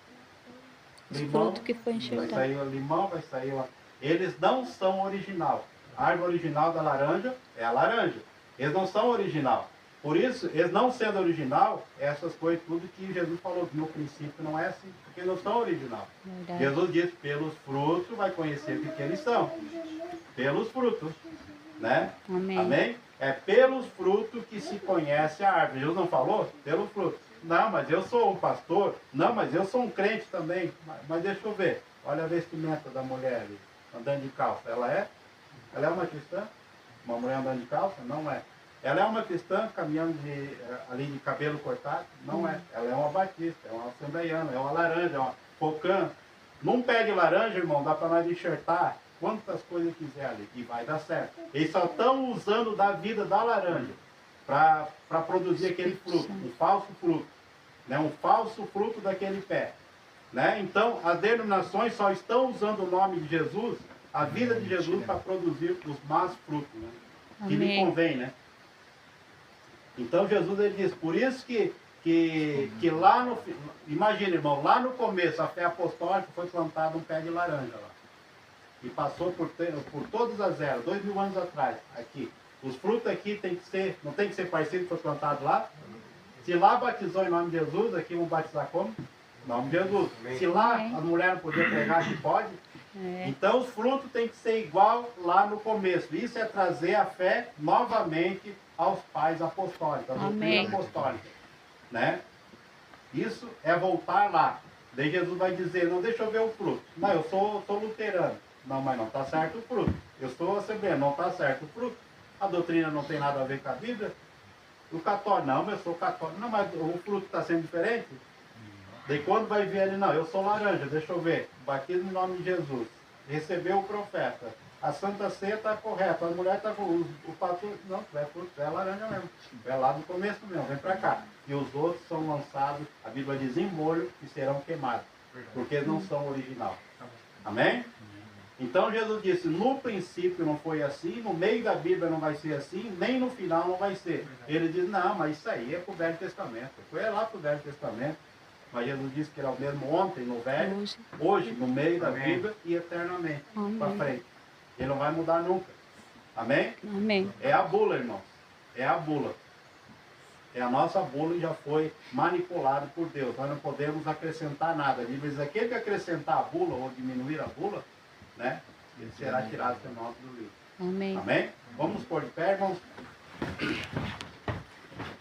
Limão.
Fruto que foi
Vai
enxertado.
sair o limão, vai sair o... Eles não são original. A árvore original da laranja é a laranja. Eles não são original. Por isso, eles não sendo original, essas coisas, tudo que Jesus falou, que no princípio não é assim, porque não são original.
Verdade.
Jesus disse, pelos frutos vai conhecer o que eles são. Pelos frutos. Né?
Amém.
Amém? É pelos frutos que se conhece a árvore. Jesus não falou? Pelos frutos. Não, mas eu sou um pastor. Não, mas eu sou um crente também. Mas deixa eu ver. Olha a vestimenta da mulher ali, andando de calça. Ela é uma cristã? Uma mulher andando de calça? Não é. Ela é uma cristã caminhando ali de cabelo cortado? Não é. Ela é uma batista, é uma assembleiana, é uma laranja, é uma focã. Num pé de laranja, irmão, dá para nós enxertar quantas coisas quiser ali. E vai dar certo. Eles só estão usando da vida da laranja para produzir aquele fruto, um falso fruto. Né? Um falso fruto daquele pé. Né? Então, as denominações só estão usando o nome de Jesus, a vida de Jesus, para produzir os más frutos, né? Que lhe
Amém.
convém, né? Então, Jesus, ele diz, por isso que lá no... Imagina, irmão, lá no começo, a fé apostólica foi plantada um pé de laranja lá. E passou por todas as eras, 2000 anos atrás, aqui. Os frutos aqui tem que ser, não tem que ser parecido que foi plantado lá. Se lá batizou em nome de Jesus, aqui vão batizar como? Em nome de Jesus. Se lá as mulheres não podiam pregar, aqui pode. Então os frutos têm que ser igual lá no começo. Isso é trazer a fé novamente aos pais apostólicos, à doutrina apostólica. Né? Isso é voltar lá. Daí Jesus vai dizer, não, deixa eu ver o fruto. Não, eu sou luterano. Não, mas não está certo o fruto. Eu sou assembleano, não está certo o fruto. A doutrina não tem nada a ver com a Bíblia. O católico, não, eu sou católico. Não, mas o fruto está sendo diferente. Daí quando vai ver ele, não, eu sou laranja, deixa eu ver. Batismo em nome de Jesus. Recebeu o profeta. A Santa Ceia está correta. A mulher está com o pastor. Não, é fruto, é laranja mesmo. É lá do começo mesmo, vem para cá. E os outros são lançados, a Bíblia diz, em molho e serão queimados. Porque eles não são original. Amém? Então Jesus disse, no princípio não foi assim, no meio da Bíblia não vai ser assim, nem no final não vai ser. Ele diz, não, mas isso aí é para o Velho Testamento. Foi lá para o Velho Testamento. Mas Jesus disse que era o mesmo ontem no Velho, hoje no meio da Bíblia e eternamente, para frente. Ele não vai mudar nunca. Amém?
Amém.
É a bula, irmãos. É a bula. É a nossa bula e já foi manipulado por Deus. Nós não podemos acrescentar nada. A Bíblia diz, aquele que acrescentar a bula ou diminuir a bula, né, ele será tirado do nome do livro.
Amém.
Amém? Vamos pôr de pé, irmãos.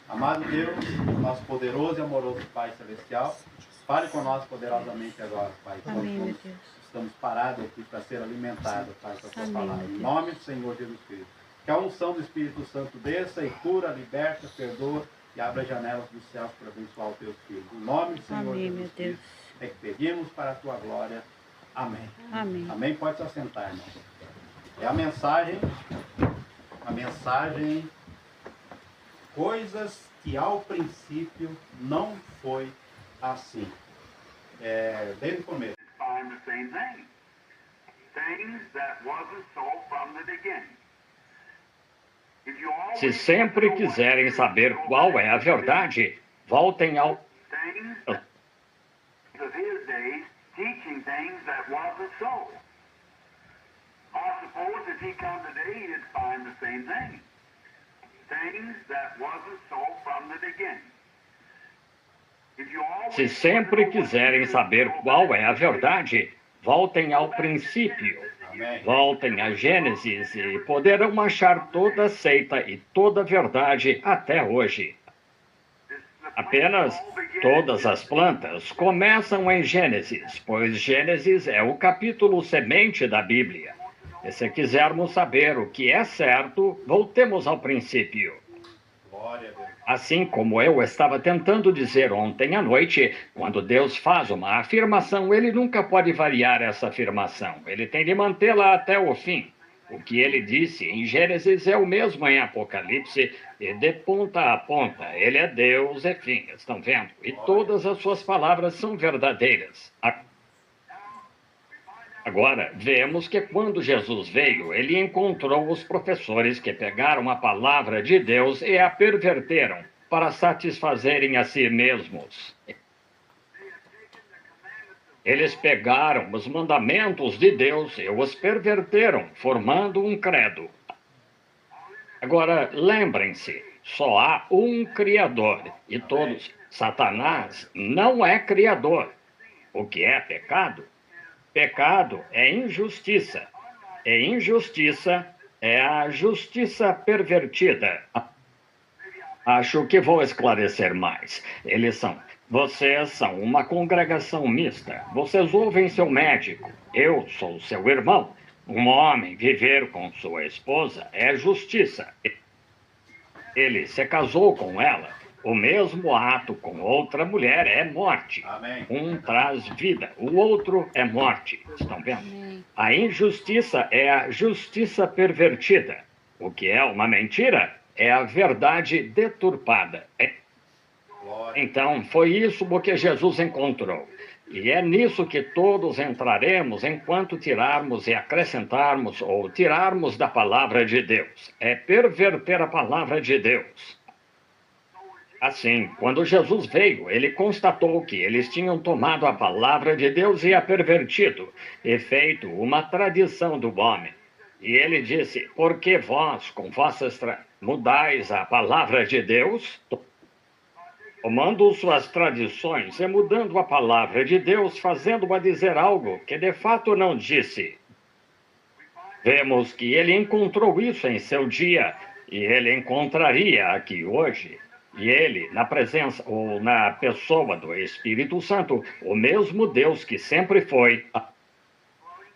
Amado Deus, nosso poderoso e amoroso Pai Celestial, fale conosco poderosamente agora, Pai.
Amém, meu Deus.
Estamos parados aqui para ser alimentados, Pai, com a Sua
Amém,
palavra.
meu
Em
Deus.
nome do Senhor Jesus Cristo. Que a unção do Espírito Santo desça e cura, liberta, perdoa e abra as janelas dos céus para abençoar os teus filhos. Em nome do Senhor
Amém,
Jesus
meu
Cristo, é que pedimos para a Tua glória. Amém.
Amém.
Amém? Pode se assentar, irmão. É a mensagem, coisas que ao princípio não foi assim. Desde o começo.
Find the same thing. Things that wasn't so from the beginning. If you always
Se sempre quiserem saber qual é a verdade, voltem ao...
things of his days, teaching things that wasn't so. I suppose if he come today, he'd find the same thing. Things that wasn't so from the beginning. If you always
Se sempre quiserem saber qual é a verdade, voltem ao princípio.
Amém.
Voltem a Gênesis e poderão achar toda a seita e toda a verdade até hoje. Apenas todas as plantas começam em Gênesis, pois Gênesis é o capítulo semente da Bíblia. E se quisermos saber o que é certo, voltemos ao princípio.
Glória a Deus.
Assim como eu estava tentando dizer ontem à noite, quando Deus faz uma afirmação, ele nunca pode variar essa afirmação. Ele tem de mantê-la até o fim. O que ele disse em Gênesis é o mesmo em Apocalipse, e de ponta a ponta, ele é Deus e fim, estão vendo? E todas as suas palavras são verdadeiras. Agora, vemos que quando Jesus veio, ele encontrou os professores que pegaram a palavra de Deus e a perverteram para satisfazerem a si mesmos. Eles pegaram os mandamentos de Deus e os perverteram, formando um credo. Agora, lembrem-se, só há um Criador, e todos. Satanás não é Criador. O que é pecado? Pecado é injustiça. E injustiça é a justiça pervertida. Acho que vou esclarecer mais. Vocês são uma congregação mista. Vocês ouvem seu médico. Eu sou seu irmão. Um homem viver com sua esposa é justiça. Ele se casou com ela. O mesmo ato com outra mulher é morte.
Amém.
Um traz vida, o outro é morte. Estão vendo?
Amém.
A injustiça é a justiça pervertida. O que é uma mentira é a verdade deturpada.
Glória.
Então, foi isso o que Jesus encontrou. E é nisso que todos entraremos enquanto tirarmos e acrescentarmos ou tirarmos da palavra de Deus. É perverter a palavra de Deus. Assim, quando Jesus veio, ele constatou que eles tinham tomado a palavra de Deus e a pervertido, e feito uma tradição do homem. E ele disse: por que vós, com vossas mudais a palavra de Deus? Tomando suas tradições e mudando a palavra de Deus, fazendo-a dizer algo que de fato não disse. Vemos que ele encontrou isso em seu dia, e ele encontraria aqui hoje. E ele, na presença ou na pessoa do Espírito Santo, o mesmo Deus que sempre foi,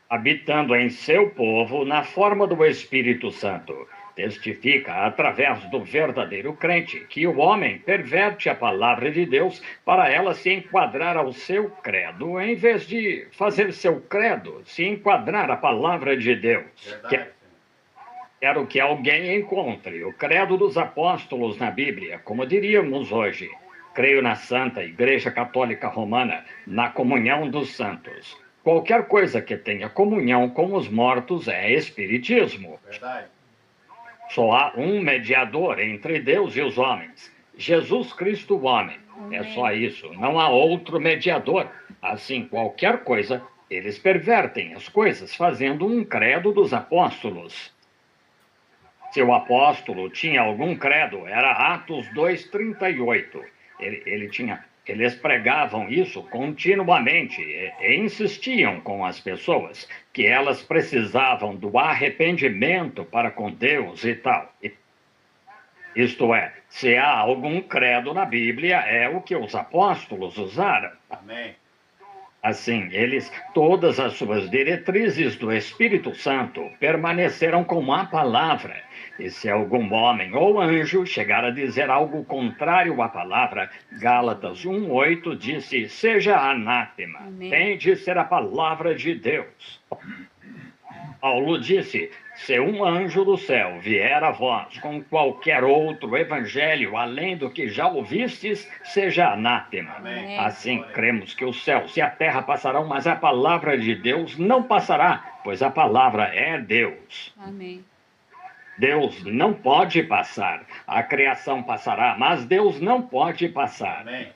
habitando em seu povo na forma do Espírito Santo, testifica através do verdadeiro crente que o homem perverte a palavra de Deus para ela se enquadrar ao seu credo, em vez de fazer seu credo se enquadrar à palavra de Deus. Quero que alguém encontre o credo dos apóstolos na Bíblia, como diríamos hoje. Creio na Santa Igreja Católica Romana, na comunhão dos santos. Qualquer coisa que tenha comunhão com os mortos é espiritismo.
Verdade.
Só há um mediador entre Deus e os homens, Jesus Cristo, o homem. É só isso, não há outro mediador. Assim, qualquer coisa, eles pervertem as coisas fazendo um credo dos apóstolos. Se o apóstolo tinha algum credo, era Atos 2:38. Eles pregavam isso continuamente e insistiam com as pessoas que elas precisavam do arrependimento para com Deus e tal. Isto é, se há algum credo na Bíblia, é o que os apóstolos usaram.
Amém.
Assim, todas as suas diretrizes do Espírito Santo permaneceram como a palavra. E se algum homem ou anjo chegar a dizer algo contrário à palavra, Gálatas 1:8 disse: seja anátema, tem de ser a palavra de Deus. Paulo disse: se um anjo do céu vier a vós com qualquer outro evangelho além do que já ouvistes, seja anátema.
Amém.
Assim, cremos que os céus e a terra passarão, mas a palavra de Deus não passará, pois a palavra é Deus.
Amém.
Deus não pode passar. A criação passará, mas Deus não pode passar.
Amém.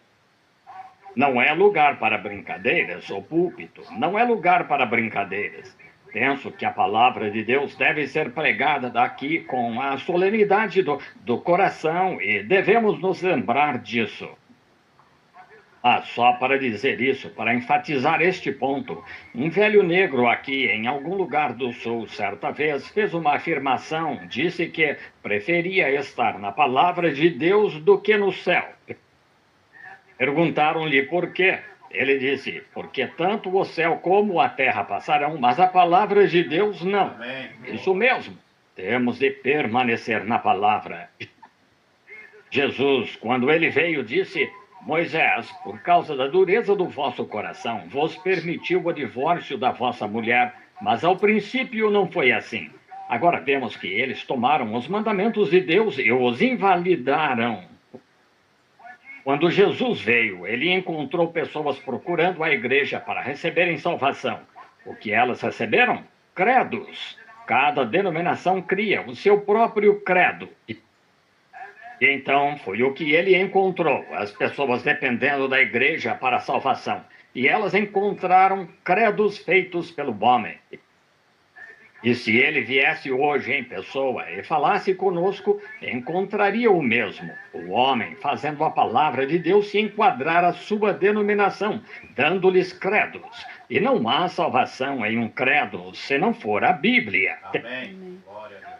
Não é lugar para brincadeiras, o púlpito. Não é lugar para brincadeiras. Penso que a palavra de Deus deve ser pregada daqui com a solenidade do coração e devemos nos lembrar disso. Só para dizer isso, para enfatizar este ponto, um velho negro aqui em algum lugar do sul, certa vez, fez uma afirmação, disse que preferia estar na palavra de Deus do que no céu. Perguntaram-lhe por quê. Ele disse: porque tanto o céu como a terra passarão, mas a palavra de Deus não.
Amém.
Isso mesmo, temos de permanecer na palavra. Jesus, quando ele veio, disse: Moisés, por causa da dureza do vosso coração, vos permitiu o divórcio da vossa mulher, mas ao princípio não foi assim. Agora vemos que eles tomaram os mandamentos de Deus e os invalidaram. Quando Jesus veio, ele encontrou pessoas procurando a igreja para receberem salvação. O que elas receberam? Credos. Cada denominação cria o seu próprio credo. E então foi o que ele encontrou, as pessoas dependendo da igreja para a salvação. E elas encontraram credos feitos pelo homem. E se ele viesse hoje em pessoa e falasse conosco, encontraria o mesmo. O homem fazendo a palavra de Deus se enquadrar à sua denominação, dando-lhes credos. E não há salvação em um credo se não for a Bíblia.
Amém. Glória a Deus.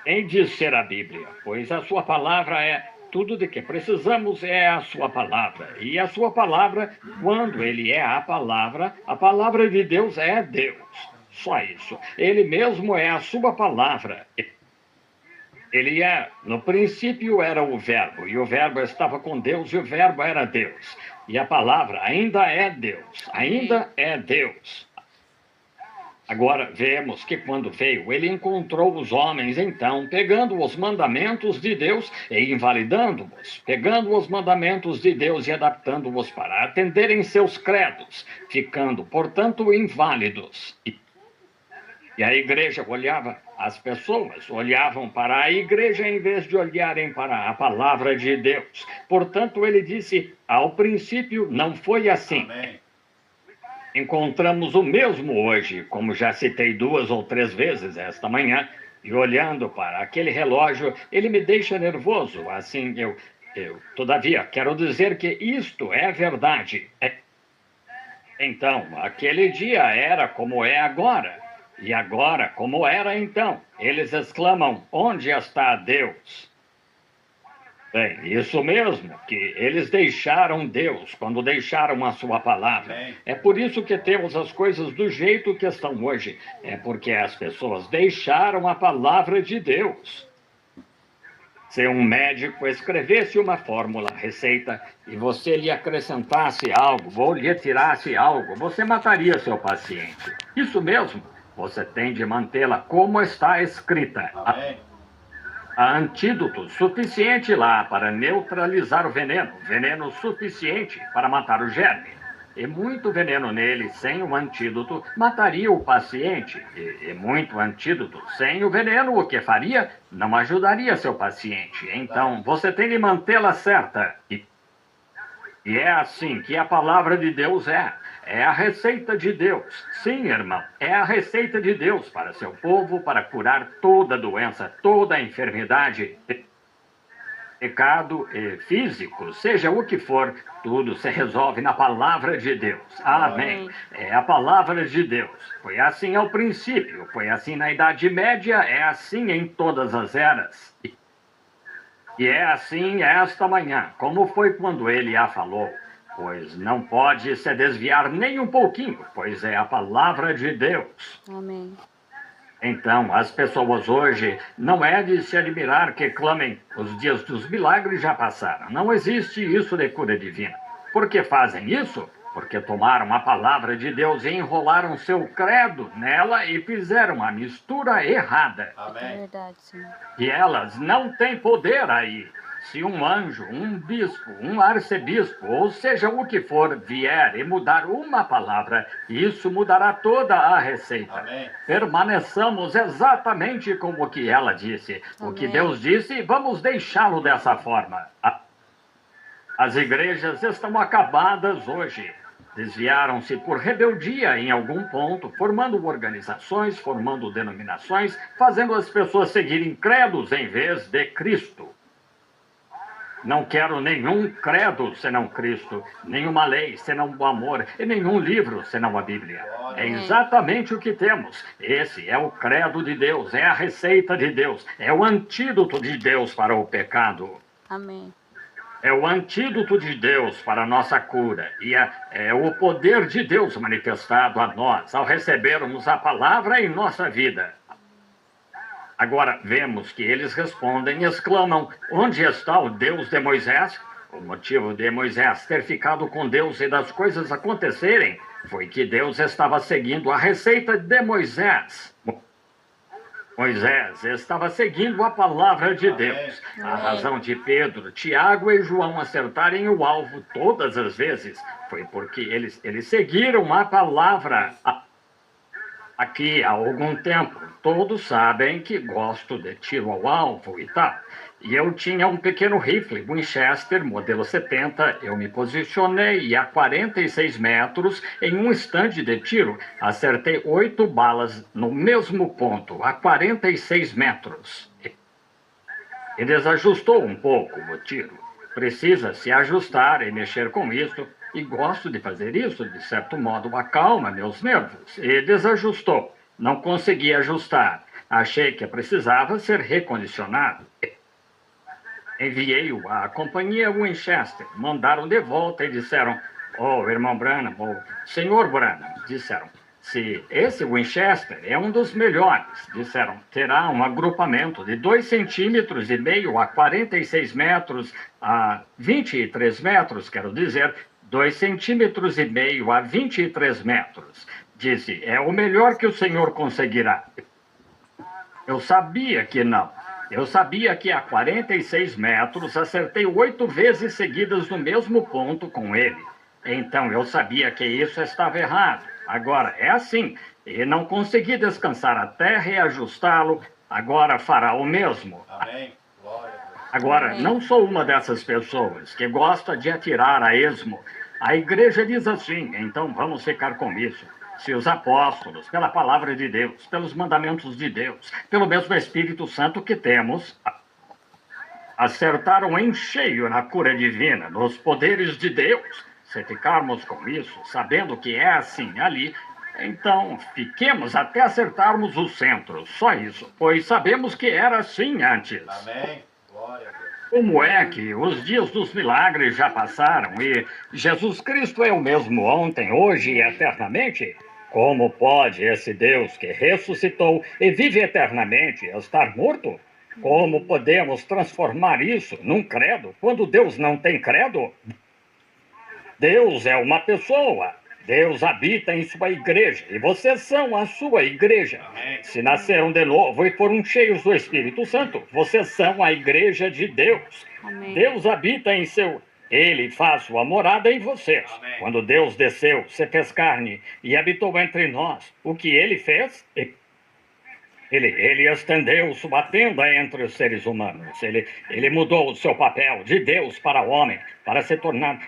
Tem de ser a Bíblia, pois a sua palavra é tudo de que precisamos é a sua palavra. E a sua palavra, quando ele é a palavra de Deus é Deus. Só isso. Ele mesmo é a sua palavra. Ele no princípio era o Verbo, e o Verbo estava com Deus, e o Verbo era Deus. E a palavra ainda é Deus, ainda é Deus. Agora vemos que quando veio, ele encontrou os homens, então, pegando os mandamentos de Deus e invalidando-os, pegando os mandamentos de Deus e adaptando-os para atenderem seus credos, ficando, portanto, inválidos. E a igreja olhava, as pessoas olhavam para a igreja em vez de olharem para a palavra de Deus. Portanto, ele disse, ao princípio não foi assim.
Amém.
Encontramos o mesmo hoje, como já citei 2 ou 3 vezes esta manhã, e olhando para aquele relógio, ele me deixa nervoso. Assim, todavia, quero dizer que isto é verdade. Então, aquele dia era como é agora, e agora como era então. Eles exclamam, onde está Deus? Bem, isso mesmo, que eles deixaram Deus quando deixaram a sua palavra.
Amém.
É por isso que temos as coisas do jeito que estão hoje. É porque as pessoas deixaram a palavra de Deus. Se um médico escrevesse uma fórmula, receita, e você lhe acrescentasse algo, ou lhe tirasse algo, você mataria seu paciente. Isso mesmo, você tem de mantê-la como está escrita.
Amém.
Há antídoto suficiente lá para neutralizar o veneno, veneno suficiente para matar o germe. E muito veneno nele, sem o antídoto, mataria o paciente. E muito antídoto sem o veneno, o que faria? Não ajudaria seu paciente. Então, você tem de mantê-la certa. E é assim que a palavra de Deus é. É a receita de Deus. Sim, irmão, é a receita de Deus para seu povo, para curar toda doença, toda enfermidade, pecado e físico, seja o que for, tudo se resolve na palavra de Deus. Amém. É a palavra de Deus. Foi assim ao princípio, foi assim na Idade Média, é assim em todas as eras. E é assim esta manhã, como foi quando ele a falou. Pois não pode se desviar nem um pouquinho, pois é a palavra de Deus.
Amém.
Então, as pessoas hoje não é de se admirar que clamem, os dias dos milagres já passaram. Não existe isso de cura divina. Por que fazem isso? Porque tomaram a palavra de Deus e enrolaram seu credo nela e fizeram a mistura errada.
É
Amém.
verdade, Senhor.
E elas não têm poder aí. Se um anjo, um bispo, um arcebispo, ou seja o que for, vier e mudar uma palavra, isso mudará toda a receita.
Amém.
Permaneçamos exatamente com o que ela disse. O que
Amém.
Deus disse, vamos deixá-lo dessa forma. As igrejas estão acabadas hoje. Desviaram-se por rebeldia em algum ponto, formando organizações, formando denominações, fazendo as pessoas seguirem credos em vez de Cristo. Não quero nenhum credo senão Cristo, nenhuma lei senão o amor e nenhum livro senão a Bíblia. É exatamente o que temos. Esse é o credo de Deus, é a receita de Deus, é o antídoto de Deus para o pecado.
Amém.
É o antídoto de Deus para a nossa cura e é o poder de Deus manifestado a nós ao recebermos a palavra em nossa vida. Agora, vemos que eles respondem e exclamam, onde está o Deus de Moisés? O motivo de Moisés ter ficado com Deus e das coisas acontecerem foi que Deus estava seguindo a receita de Moisés. Moisés estava seguindo a palavra de Deus. A razão de Pedro, Tiago e João acertarem o alvo todas as vezes foi porque eles seguiram a palavra. Aqui há algum tempo, todos sabem que gosto de tiro ao alvo e tal. E eu tinha um pequeno rifle Winchester, modelo 70. Eu me posicionei a 46 metros em um estande de tiro. Acertei 8 balas no mesmo ponto, a 46 metros. E desajustou um pouco o tiro. Precisa se ajustar e mexer com isso. E gosto de fazer isso, de certo modo, acalma meus nervos. E desajustou. Não consegui ajustar. Achei que precisava ser recondicionado. Enviei-o à companhia Winchester. Mandaram de volta e disseram, oh, irmão Branham, oh, senhor Branham, disseram, se esse Winchester é um dos melhores, disseram, terá um agrupamento de 2,5 centímetros a 46 metros, a 23 metros, quero dizer, 2,5 centímetros a 23 metros. Disse, é o melhor que o senhor conseguirá. Eu sabia que não. Eu sabia que a 46 metros acertei 8 vezes seguidas no mesmo ponto com ele. Então eu sabia que isso estava errado. Agora é assim. E não consegui descansar até reajustá-lo. Agora fará o mesmo.
Amém. Glória a Deus.
Agora, não sou uma dessas pessoas que gosta de atirar a esmo. A igreja diz assim, então vamos ficar com isso. Se os apóstolos, pela palavra de Deus, pelos mandamentos de Deus, pelo mesmo Espírito Santo que temos, acertaram em cheio na cura divina, nos poderes de Deus, se ficarmos com isso, sabendo que é assim ali, então fiquemos até acertarmos o centro, só isso, pois sabemos que era assim antes.
Amém. Glória a Deus.
Como é que os dias dos milagres já passaram e Jesus Cristo é o mesmo ontem, hoje e eternamente? Como pode esse Deus que ressuscitou e vive eternamente estar morto? Como podemos transformar isso num credo quando Deus não tem credo? Deus é uma pessoa. Deus habita em sua igreja e vocês são a sua igreja.
Amém.
Se nasceram de novo e foram cheios do Espírito Santo, vocês são a igreja de Deus.
Amém.
Deus habita em seu... Ele faz sua morada em vocês.
Amém.
Quando Deus desceu, se fez carne e habitou entre nós, o que ele fez? Ele estendeu sua tenda entre os seres humanos. Ele mudou o seu papel de Deus para o homem,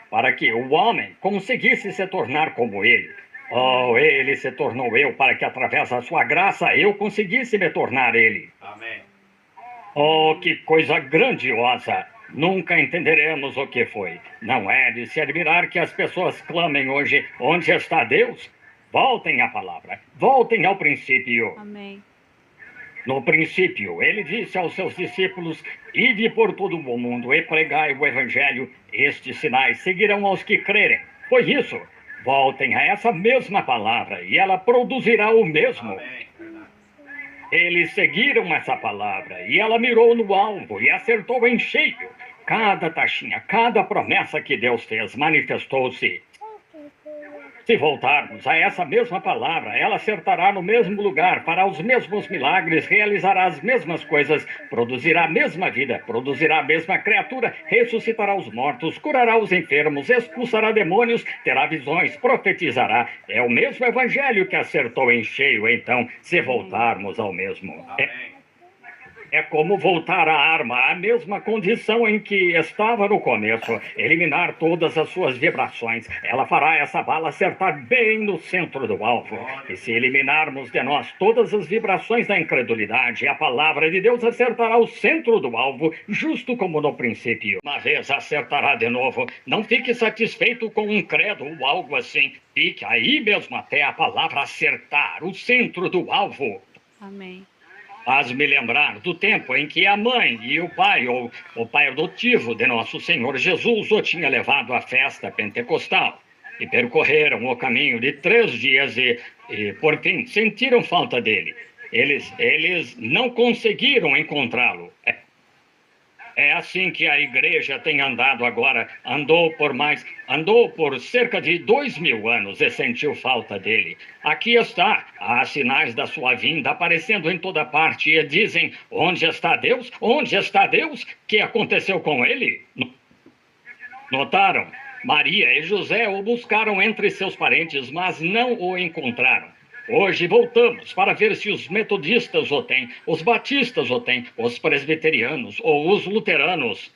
para que o homem conseguisse se tornar como ele. Oh, ele se tornou eu para que através da sua graça eu conseguisse me tornar ele.
Amém.
Oh, que coisa grandiosa! Nunca entenderemos o que foi. Não é de se admirar que as pessoas clamem hoje, onde está Deus? Voltem à palavra, voltem ao princípio.
Amém.
No princípio, ele disse aos seus discípulos, ide por todo o mundo e pregai o evangelho, estes sinais seguirão aos que crerem. Foi isso. Voltem a essa mesma palavra e ela produzirá o mesmo.
Amém. Verdade.
Eles seguiram essa palavra e ela mirou no alvo e acertou em cheio. Cada taxinha, cada promessa que Deus fez manifestou-se. Se voltarmos a essa mesma palavra, ela acertará no mesmo lugar, fará os mesmos milagres, realizará as mesmas coisas, produzirá a mesma vida, produzirá a mesma criatura, ressuscitará os mortos, curará os enfermos, expulsará demônios, terá visões, profetizará. É o mesmo evangelho que acertou em cheio, então, se voltarmos ao mesmo.
Amém.
É como voltar à arma, a mesma condição em que estava no começo, eliminar todas as suas vibrações. Ela fará essa bala acertar bem no centro do alvo. E se eliminarmos de nós todas as vibrações da incredulidade, a palavra de Deus acertará o centro do alvo, justo como no princípio. Uma vez acertará de novo. Não fique satisfeito com um credo ou algo assim. Fique aí mesmo até a palavra acertar o centro do alvo.
Amém.
Faz-me lembrar do tempo em que a mãe e o pai, ou o pai adotivo de nosso Senhor Jesus, o tinha levado à festa pentecostal. E percorreram o caminho de 3 dias e por fim, sentiram falta dele. Eles não conseguiram encontrá-lo. É assim que a igreja tem andado agora. Andou por cerca de 2000 anos e sentiu falta dele. Aqui está, há sinais da sua vinda aparecendo em toda parte e dizem, onde está Deus? Onde está Deus? O que aconteceu com ele? Notaram? Maria e José o buscaram entre seus parentes, mas não o encontraram. Hoje voltamos para ver se os metodistas o têm, os batistas o têm, os presbiterianos ou os luteranos.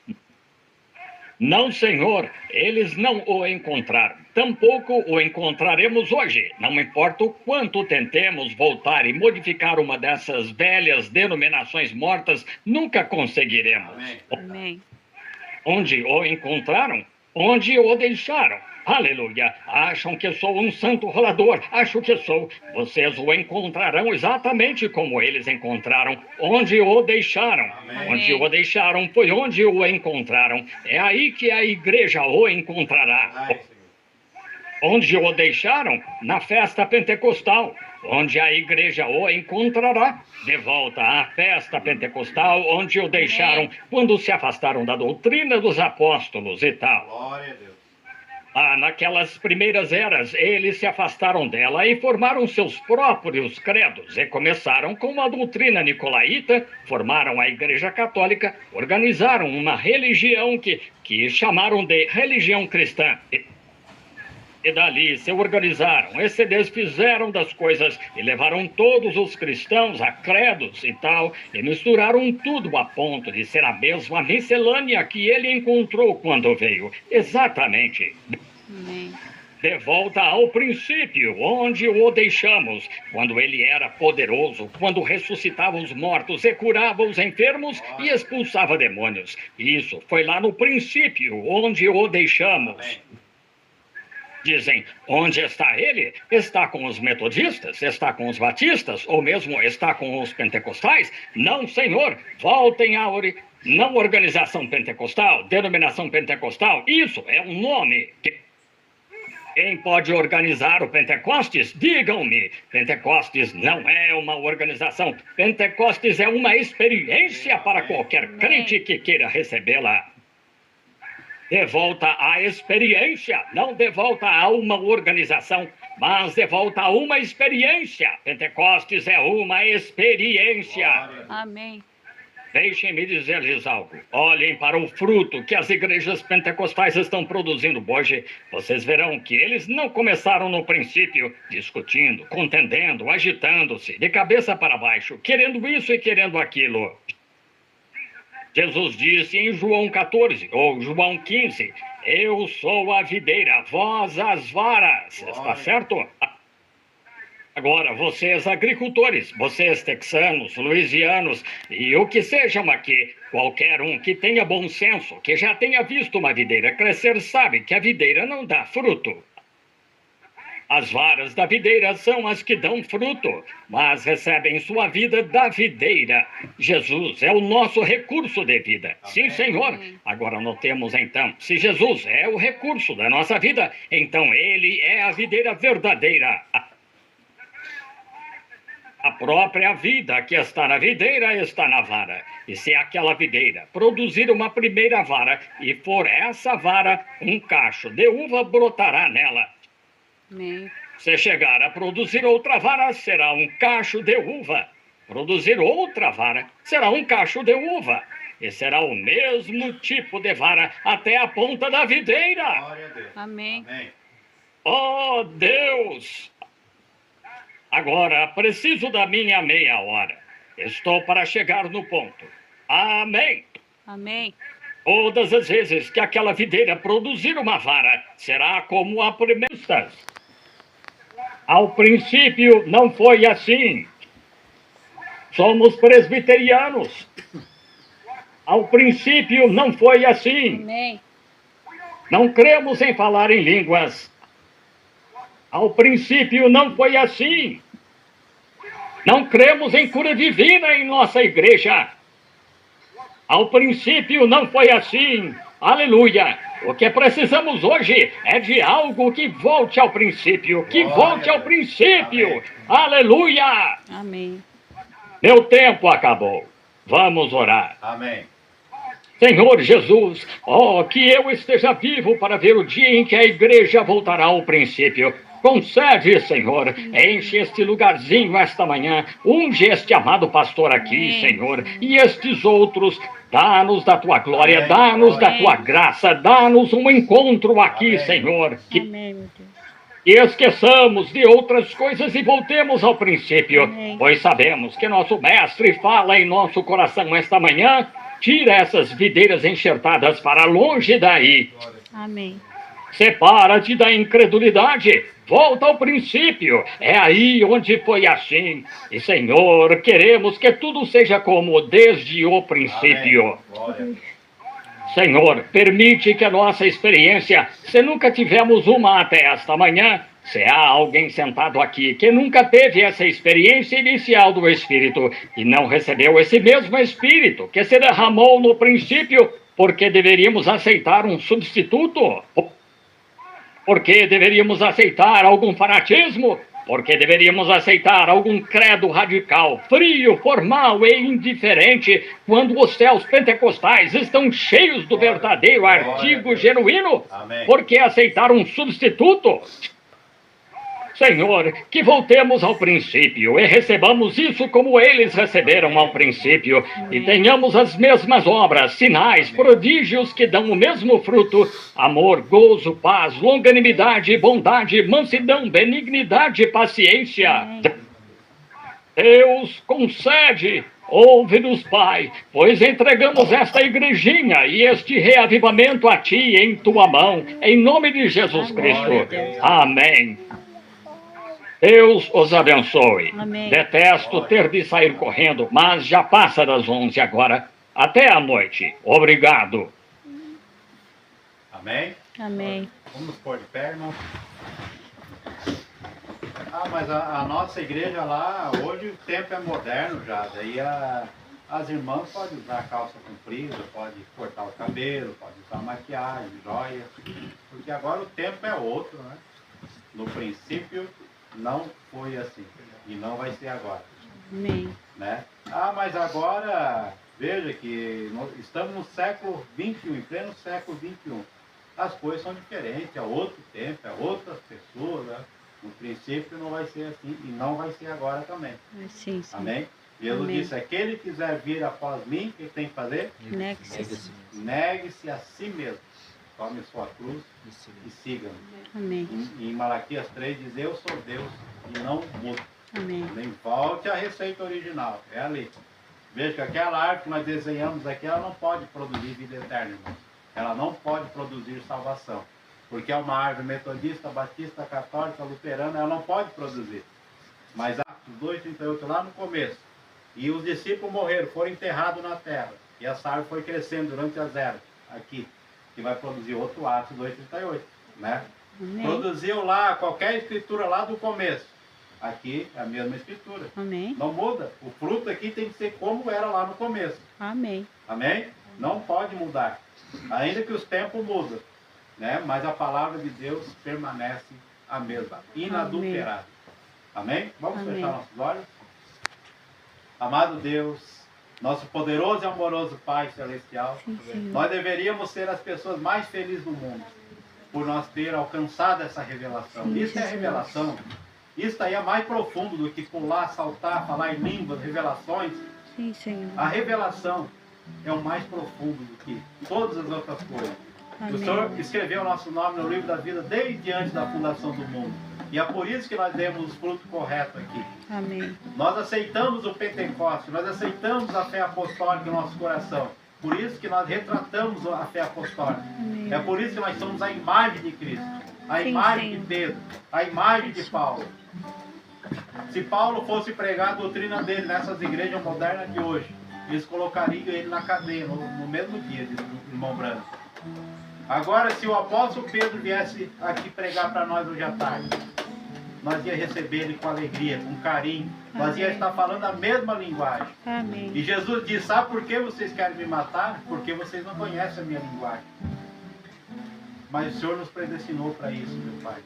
Não, Senhor, eles não o encontraram. Tampouco o encontraremos hoje. Não importa o quanto tentemos voltar e modificar uma dessas velhas denominações mortas, nunca conseguiremos.
Amém.
Amém.
Onde o encontraram? Onde o deixaram? Aleluia! Acham que sou um santo rolador? Acho que sou. Vocês o encontrarão exatamente como eles encontraram. Onde o deixaram?
Amém.
Onde o deixaram foi onde o encontraram. É aí que a igreja o encontrará.
Ai, Senhor.
Onde o deixaram? Na festa pentecostal. Onde a igreja o encontrará? De volta à festa pentecostal, onde o deixaram quando se afastaram da doutrina dos apóstolos e tal.
Glória a Deus.
Naquelas primeiras eras, eles se afastaram dela e formaram seus próprios credos e começaram com a doutrina nicolaíta, formaram a Igreja Católica, organizaram uma religião que chamaram de religião cristã. E dali se organizaram e se desfizeram das coisas e levaram todos os cristãos a credos e tal, e misturaram tudo a ponto de ser a mesma miscelânea que ele encontrou quando veio. Exatamente.
Amém.
De volta ao princípio, onde o deixamos, quando ele era poderoso, quando ressuscitava os mortos e curava os enfermos e expulsava demônios. Isso foi lá no princípio, onde o deixamos. Dizem, onde está ele? Está com os metodistas? Está com os batistas? Ou mesmo está com os pentecostais? Não, Senhor, voltem à não organização pentecostal, denominação pentecostal. Isso é um nome. Quem pode organizar o Pentecostes? Digam-me. Pentecostes não é uma organização. Pentecostes é uma experiência para qualquer crente que queira recebê-la. De volta à experiência, não de volta a uma organização, mas de volta a uma experiência. Pentecostes é uma experiência.
Amém.
Deixem-me dizer-lhes algo. Olhem para o fruto que as igrejas pentecostais estão produzindo hoje. Vocês verão que eles não começaram no princípio discutindo, contendendo, agitando-se, de cabeça para baixo, querendo isso e querendo aquilo. Jesus disse em João 14, ou João 15, eu sou a videira, vós as varas. Está certo? Agora, vocês agricultores, vocês texanos, louisianos e o que sejam aqui, qualquer um que tenha bom senso, que já tenha visto uma videira crescer, sabe que a videira não dá fruto. As varas da videira são as que dão fruto, mas recebem sua vida da videira. Jesus é o nosso recurso de vida. Sim, Senhor. Agora notemos então, se Jesus é o recurso da nossa vida, então Ele é a videira verdadeira. A própria vida que está na videira está na vara. E se aquela videira produzir uma primeira vara, e for essa vara, um cacho de uva brotará nela.
Amém.
Se chegar a produzir outra vara, será um cacho de uva. Produzir outra vara, será um cacho de uva. E será o mesmo tipo de vara até a ponta da videira.
Glória a Deus.
Amém.
Amém.
Oh, Deus! Agora preciso da minha meia hora. Estou para chegar no ponto. Amém.
Amém.
Todas as vezes que aquela videira produzir uma vara, será como a primeira. Ao princípio não foi assim. Somos presbiterianos. Ao princípio não foi assim.
Amém.
Não cremos em falar em línguas. Ao princípio não foi assim. Não cremos em cura divina em nossa igreja. Ao princípio não foi assim. Aleluia. O que precisamos hoje é de algo que volte ao princípio. Que volte ao princípio.
Amém.
Aleluia.
Amém.
Meu tempo acabou. Vamos orar.
Amém.
Senhor Jesus, que eu esteja vivo para ver o dia em que a igreja voltará ao princípio. Concede, Senhor, enche este lugarzinho esta manhã, unge este amado pastor aqui, Senhor, e estes outros, dá-nos da tua glória, dá-nos da tua graça, dá-nos um encontro aqui, Senhor, que
Amém, meu Deus.
e esqueçamos de outras coisas e voltemos ao princípio,
Amém.
pois sabemos que nosso mestre fala em nosso coração esta manhã. Tira essas videiras enxertadas para longe daí.
Amém.
Separa-te da incredulidade. Volta ao princípio. É aí onde foi assim. E, Senhor, queremos que tudo seja como desde o princípio.
Amém. Glória a Deus.
Senhor, permite que a nossa experiência, se nunca tivemos uma até esta manhã, se há alguém sentado aqui que nunca teve essa experiência inicial do Espírito e não recebeu esse mesmo Espírito que se derramou no princípio, porque deveríamos aceitar um substituto? Porque deveríamos aceitar algum fanatismo? Porque deveríamos aceitar algum credo radical, frio, formal e indiferente, quando os céus pentecostais estão cheios do verdadeiro artigo genuíno?
Amém.
Por que aceitar um substituto? Senhor, que voltemos ao princípio e recebamos isso como eles receberam ao princípio, e tenhamos as mesmas obras, sinais, prodígios que dão o mesmo fruto: amor, gozo, paz, longanimidade, bondade, mansidão, benignidade e paciência. Deus concede. Ouve-nos, Pai, pois entregamos esta igrejinha e este reavivamento a Ti em Tua mão, em nome de Jesus Cristo. Amém. Deus os abençoe.
Amém.
Detesto ter de sair correndo, mas já passa das 11 agora. Até a noite. Obrigado.
Amém?
Amém.
Vamos nos pôr de pé, irmão. Ah, mas a nossa igreja lá, hoje o tempo é moderno já. Daí as irmãs podem usar calça comprida, podem cortar o cabelo, podem usar maquiagem, joias. Porque agora o tempo é outro, né? No princípio não foi assim. E não vai ser agora.
Amém.
Né? Ah, mas agora, veja que estamos no século XXI, em pleno século XXI. As coisas são diferentes, é outro tempo, é outras pessoas, né? No princípio não vai ser assim e não vai ser agora também.
Sim, sim.
Amém? Jesus
Amém.
disse, aquele que quiser vir após mim, o que tem que fazer?
Negue-se.
Negue-se a si mesmo. Tome sua cruz e siga-me.
Amém.
Em Malaquias 3 diz, eu sou Deus e não mudo.
Amém.
Nem volte à receita original, é ali. Veja que aquela árvore que nós desenhamos aqui, ela não pode produzir vida eterna, irmão. Ela não pode produzir salvação. Porque é uma árvore metodista, batista, católica, luterana, ela não pode produzir. Mas Atos 2:38 lá no começo. E os discípulos morreram, foram enterrados na terra. E essa árvore foi crescendo durante as eras, aqui. Que vai produzir outro Atos 2:38, né?
Amém.
Produziu lá qualquer escritura lá do começo. Aqui é a mesma escritura.
Amém.
Não muda. O fruto aqui tem que ser como era lá no começo.
Amém.
Amém? Não pode mudar. Ainda que os tempos mudam, né? Mas a palavra de Deus permanece a mesma, inadulterada. Amém? Vamos
Amém.
fechar nossos olhos. Amado Deus, nosso poderoso e amoroso Pai Celestial,
Sim, Senhor.
nós deveríamos ser as pessoas mais felizes do mundo por nós ter alcançado essa revelação.
Sim,
Isso é
Jesus.
revelação. Isso aí é mais profundo do que pular, saltar, falar em línguas, revelações.
Sim, Senhor.
A revelação é o mais profundo do que todas as outras coisas.
Amém.
O Senhor escreveu o nosso nome no livro da vida desde antes da fundação do mundo. E é por isso que nós demos os frutos corretos aqui.
Amém.
Nós aceitamos o Pentecostes, nós aceitamos a fé apostólica no nosso coração. Por isso que nós retratamos a fé apostólica.
Amém.
É por isso que nós somos a imagem de Cristo, a
Sim,
imagem
Senhor.
de Pedro, a imagem de Paulo. Se Paulo fosse pregar a doutrina dele nessas igrejas modernas de hoje, eles colocariam ele na cadeia no mesmo dia, diz o irmão Branco. Agora, se o apóstolo Pedro viesse aqui pregar para nós hoje à tarde, nós ia receber ele com alegria, com carinho. Nós ia
Amém.
estar falando a mesma linguagem.
Amém.
E Jesus disse, sabe por que vocês querem me matar? Porque vocês não conhecem a minha linguagem. Mas o Senhor nos predestinou para isso, meu Pai.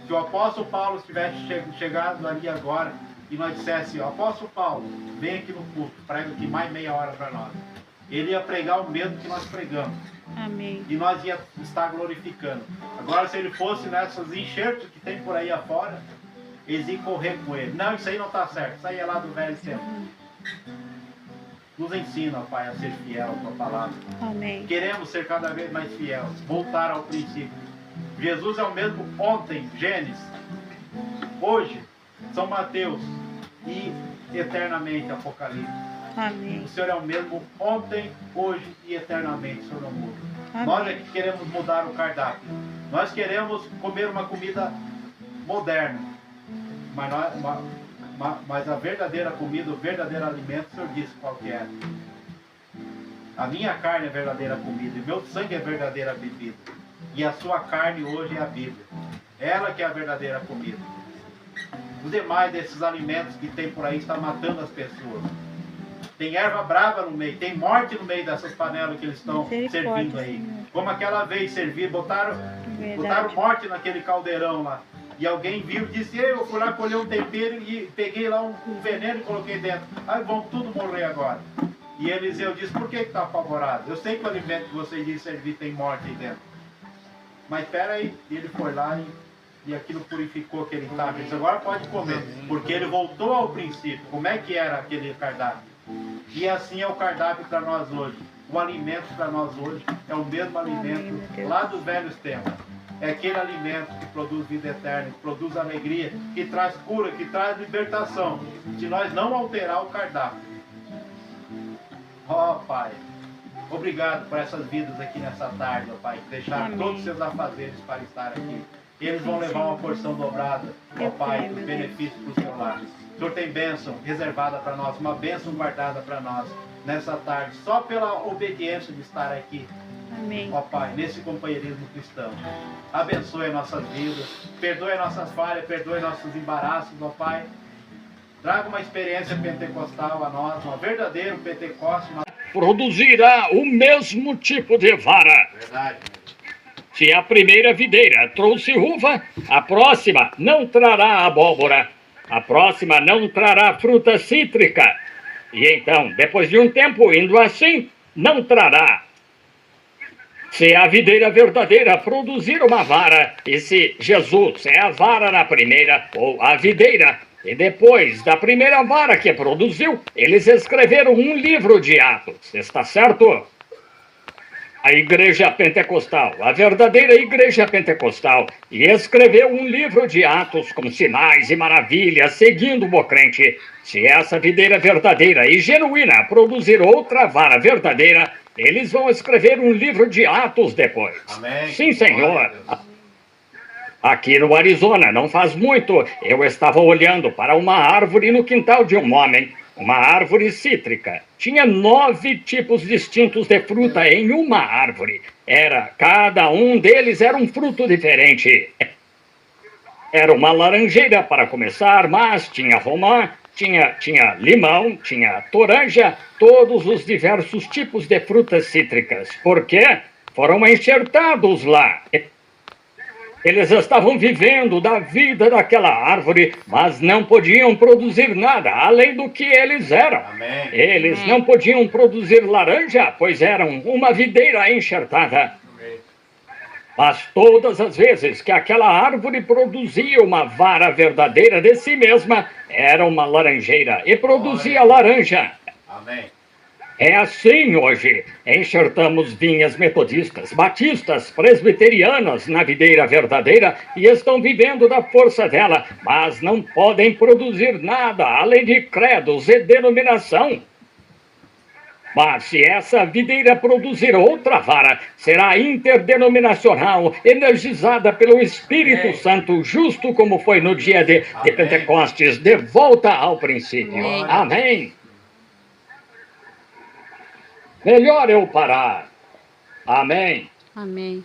Se o apóstolo Paulo tivesse chegado ali agora e nós dissesse, apóstolo Paulo, vem aqui no culto, prega aqui mais meia hora para nós. Ele ia pregar o mesmo que nós pregamos.
Amém.
E nós ia estar glorificando. Agora, se ele fosse nessas enxertos que tem por aí afora, eles iam correr com ele. Não, isso aí não está certo. Isso aí é lá do velho tempo. Nos ensina, Pai, a ser fiel à tua palavra.
Amém.
Queremos ser cada vez mais fiel. Voltar ao princípio. Jesus é o mesmo ontem, Gênesis, hoje, São Mateus e eternamente, Apocalipse.
Amém.
O Senhor é o mesmo ontem, hoje e eternamente. O Senhor não muda.
Amém.
Nós é que queremos mudar o cardápio. Nós queremos comer uma comida moderna. Mas a verdadeira comida, o verdadeiro alimento, o Senhor disse qual que é. A minha carne é verdadeira comida e meu sangue é verdadeira bebida. E a sua carne hoje é a Bíblia. Ela que é a verdadeira comida. Os demais desses alimentos que tem por aí está matando as pessoas. Tem erva brava no meio, tem morte no meio dessas panelas que eles estão servindo aí.
Senhor.
Como aquela vez servir, botaram
Verdade.
morte naquele caldeirão lá. E alguém viu e disse, eu fui lá colher um tempero e peguei lá um veneno e coloquei dentro. Aí vão tudo morrer agora. E Eliseu disse, por que está apavorado? Eu sei que o alimento que vocês dizem servir tem morte aí dentro. Mas espera aí, ele foi lá e aquilo purificou aquele estava. Ele disse, agora pode comer. Porque ele voltou ao princípio. Como é que era aquele cardápio? E assim é o cardápio para nós hoje. O alimento para nós hoje é o mesmo alimento lá dos velhos tempos. É aquele alimento que produz vida eterna, que produz alegria, que traz cura, que traz libertação. Se nós não alterar o cardápio. Ó, Pai, obrigado por essas vidas aqui nessa tarde, ó Pai, que deixaram todos os seus afazeres para estar aqui. Eles vão levar uma porção dobrada, ó Pai, dos benefícios para o seu lar. O Senhor tem bênção reservada para nós, uma bênção guardada para nós nessa tarde, só pela obediência de estar aqui.
Amém.
Ó Pai, nesse companheirismo cristão. Abençoe nossas vidas, perdoe nossas falhas, perdoe nossos embaraços, ó Pai. Traga uma experiência pentecostal a nós, um verdadeiro Pentecoste.
Produzirá o mesmo tipo de vara.
Verdade.
Se a primeira videira trouxe uva, a próxima não trará abóbora. A próxima não trará fruta cítrica. E então, depois de um tempo indo assim, não trará. Se a videira verdadeira produzir uma vara, e se Jesus é a vara na primeira, ou a videira, e depois da primeira vara que produziu, eles escreveram um livro de Atos. Está certo? A igreja pentecostal, a verdadeira igreja pentecostal, e escreveu um livro de Atos com sinais e maravilhas, seguindo o crente. Se essa videira verdadeira e genuína produzir outra vara verdadeira, eles vão escrever um livro de Atos depois.
Amém.
Sim, Senhor. Aqui no Arizona, não faz muito, eu estava olhando para uma árvore no quintal de um homem. Uma árvore cítrica. Tinha 9 tipos distintos de fruta em uma árvore. Cada um deles era um fruto diferente. Era uma laranjeira para começar, mas tinha romã, tinha limão, tinha toranja, todos os diversos tipos de frutas cítricas. Por quê? Foram enxertados lá. Eles estavam vivendo da vida daquela árvore, mas não podiam produzir nada além do que eles eram.
Amém.
Eles não podiam produzir laranja, pois eram uma videira enxertada.
Amém.
Mas todas as vezes que aquela árvore produzia uma vara verdadeira de si mesma, era uma laranjeira e produzia laranja.
Amém.
É assim hoje. Enxertamos vinhas metodistas, batistas, presbiterianas na videira verdadeira e estão vivendo da força dela, mas não podem produzir nada além de credos e denominação. Mas se essa videira produzir outra vara, será interdenominacional, energizada pelo Espírito Santo, justo como foi no dia de Pentecostes, de volta ao princípio. Amém. Melhor eu parar. Amém.
Amém.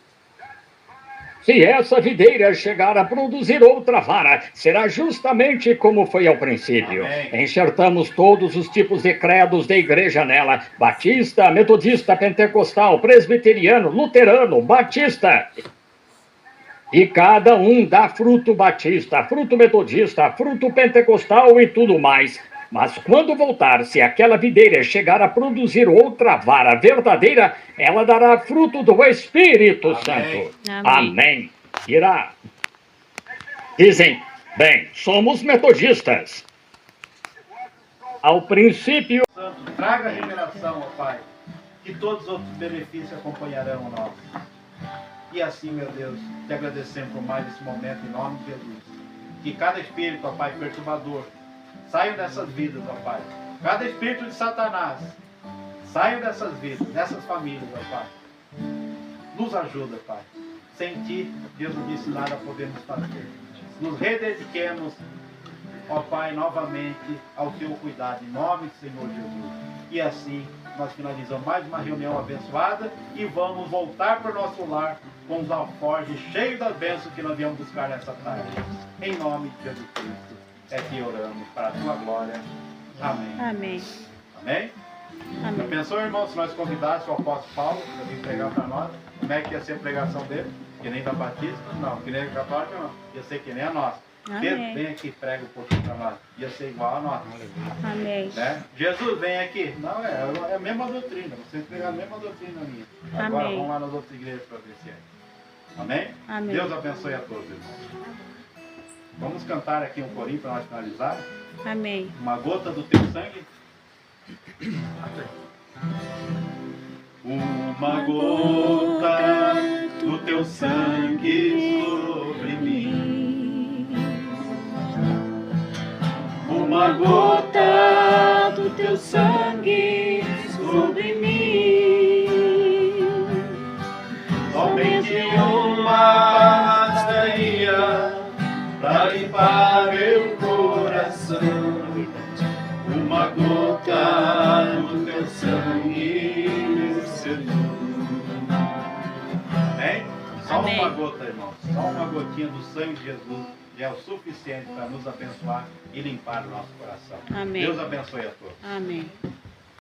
Se essa videira chegar a produzir outra vara, será justamente como foi ao princípio.
Amém.
Enxertamos todos os tipos de credos da igreja nela: batista, metodista, pentecostal, presbiteriano, luterano, batista. E cada um dá fruto batista, fruto metodista, fruto pentecostal e tudo mais. Mas quando voltar, se aquela videira chegar a produzir outra vara verdadeira, ela dará fruto do Espírito Santo. Amém. Irá. Dizem, bem, somos metodistas. Ao princípio...
Santo, traga a revelação, ó Pai, que todos os outros benefícios acompanharão nós. E assim, meu Deus, te agradecemos por mais esse momento, em nome de Jesus. Que cada espírito, ó Pai, perturbador, saiam dessas vidas, ó Pai. Cada espírito de Satanás, saiam dessas vidas, dessas famílias, ó Pai. Nos ajuda, Pai. Sem Ti, Deus nos disse, nada podemos fazer. Nos redediquemos, ó Pai, novamente ao Teu cuidado, em nome do Senhor Jesus. E assim, nós finalizamos mais uma reunião abençoada e vamos voltar para o nosso lar com os alforjes cheios das bênçãos que nós viemos buscar nessa tarde. Em nome de Jesus Cristo. É que oramos para a tua glória. Amém.
Amém.
Amém? Já
Amém.
pensou, irmão, se nós convidássemos o apóstolo Paulo para vir pregar para nós? Como é que ia ser a pregação dele? Que nem da Batista? Não. Que nem a católica? Não. Ia ser que nem a nossa.
Amém.
Pedro, vem aqui, prega um pouquinho para nós. Ia ser igual a nossa.
Amém.
Né? Jesus, vem aqui. Não, é a mesma doutrina. Vocês pegaram a mesma doutrina minha. Agora
Amém.
vamos lá nas outras igrejas para ver se é. Amém?
Amém.
Deus abençoe a todos, irmãos. Vamos cantar aqui um corinho para nós finalizar.
Amém.
Uma gota do teu sangue. Uma gota do teu sangue sobre mim. Uma gota do teu sangue sobre mim. Somente uma bastaria para limpar meu coração. Uma gota do teu sangue, meu Senhor. Amém? Só
Amém.
uma gota, irmãos. Só uma gotinha do sangue de Jesus já é o suficiente para nos abençoar e limpar o nosso coração.
Amém.
Deus abençoe a todos.
Amém.